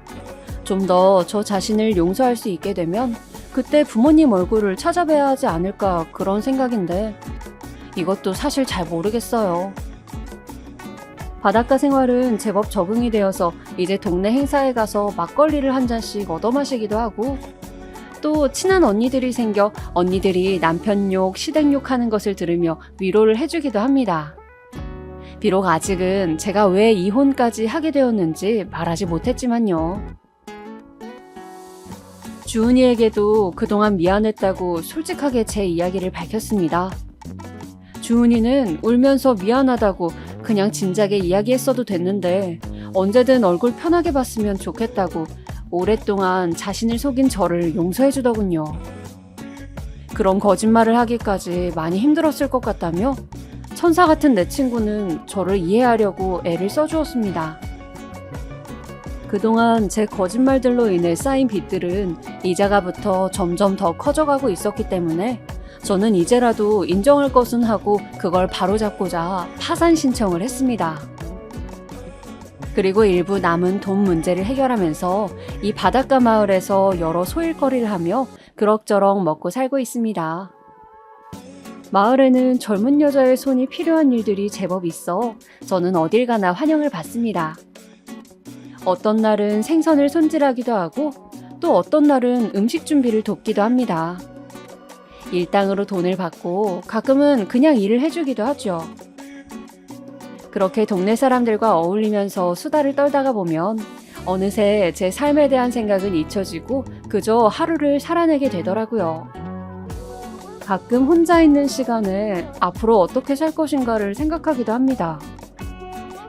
좀 더 저 자신을 용서할 수 있게 되면 그때 부모님 얼굴을 찾아뵈야 하지 않을까 그런 생각인데 이것도 사실 잘 모르겠어요. 바닷가 생활은 제법 적응이 되어서 이제 동네 행사에 가서 막걸리를 한 잔씩 얻어 마시기도 하고 또 친한 언니들이 생겨 언니들이 남편 욕, 시댁 욕하는 것을 들으며 위로를 해주기도 합니다. 비록 아직은 제가 왜 이혼까지 하게 되었는지 말하지 못했지만요. 주은이에게도 그동안 미안했다고 솔직하게 제 이야기를 밝혔습니다. 주은이는 울면서 미안하다고 그냥 진작에 이야기했어도 됐는데 언제든 얼굴 편하게 봤으면 좋겠다고 오랫동안 자신을 속인 저를 용서해주더군요. 그런 거짓말을 하기까지 많이 힘들었을 것 같다며 천사 같은 내 친구는 저를 이해하려고 애를 써주었습니다. 그동안 제 거짓말들로 인해 쌓인 빚들은 이자가 붙어 점점 더 커져가고 있었기 때문에 저는 이제라도 인정할 것은 하고 그걸 바로잡고자 파산 신청을 했습니다. 그리고 일부 남은 돈 문제를 해결하면서 이 바닷가 마을에서 여러 소일거리를 하며 그럭저럭 먹고 살고 있습니다. 마을에는 젊은 여자의 손이 필요한 일들이 제법 있어 저는 어딜 가나 환영을 받습니다. 어떤 날은 생선을 손질하기도 하고 또 어떤 날은 음식 준비를 돕기도 합니다. 일당으로 돈을 받고 가끔은 그냥 일을 해주기도 하죠. 그렇게 동네 사람들과 어울리면서 수다를 떨다가 보면 어느새 제 삶에 대한 생각은 잊혀지고 그저 하루를 살아내게 되더라고요. 가끔 혼자 있는 시간에 앞으로 어떻게 살 것인가를 생각하기도 합니다.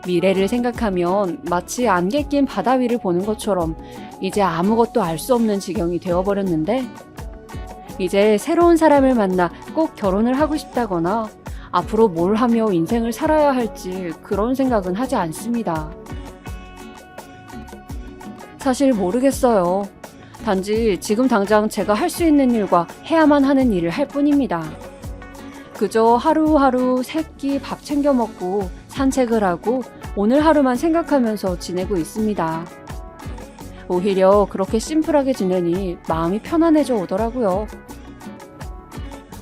미래를 생각하면 마치 안개 낀 바다 위를 보는 것처럼 이제 아무것도 알 수 없는 지경이 되어버렸는데 이제 새로운 사람을 만나 꼭 결혼을 하고 싶다거나 앞으로 뭘 하며 인생을 살아야 할지 그런 생각은 하지 않습니다. 사실 모르겠어요. 단지 지금 당장 제가 할 수 있는 일과 해야만 하는 일을 할 뿐입니다. 그저 하루하루 세 끼 밥 챙겨 먹고 산책을 하고 오늘 하루만 생각하면서 지내고 있습니다. 오히려 그렇게 심플하게 지내니 마음이 편안해져 오더라고요.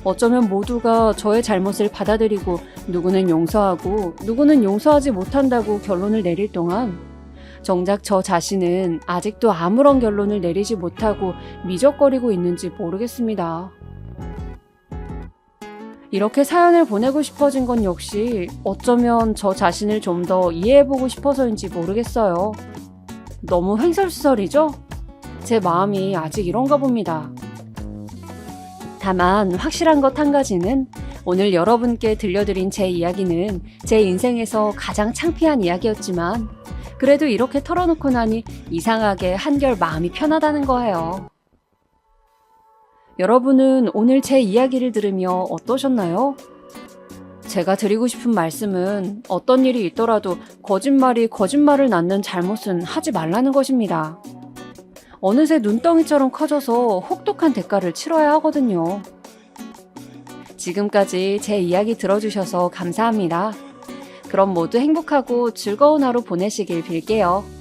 어쩌면 모두가 저의 잘못을 받아들이고 누구는 용서하고 누구는 용서하지 못한다고 결론을 내릴 동안 정작 저 자신은 아직도 아무런 결론을 내리지 못하고 미적거리고 있는지 모르겠습니다. 이렇게 사연을 보내고 싶어진 건 역시 어쩌면 저 자신을 좀 더 이해해보고 싶어서인지 모르겠어요. 너무 횡설수설이죠? 제 마음이 아직 이런가 봅니다. 다만 확실한 것 한 가지는 오늘 여러분께 들려드린 제 이야기는 제 인생에서 가장 창피한 이야기였지만 그래도 이렇게 털어놓고 나니 이상하게 한결 마음이 편하다는 거예요. 여러분은 오늘 제 이야기를 들으며 어떠셨나요? 제가 드리고 싶은 말씀은 어떤 일이 있더라도 거짓말이 거짓말을 낳는 잘못은 하지 말라는 것입니다. 어느새 눈덩이처럼 커져서 혹독한 대가를 치러야 하거든요. 지금까지 제 이야기 들어주셔서 감사합니다. 그럼 모두 행복하고 즐거운 하루 보내시길 빌게요.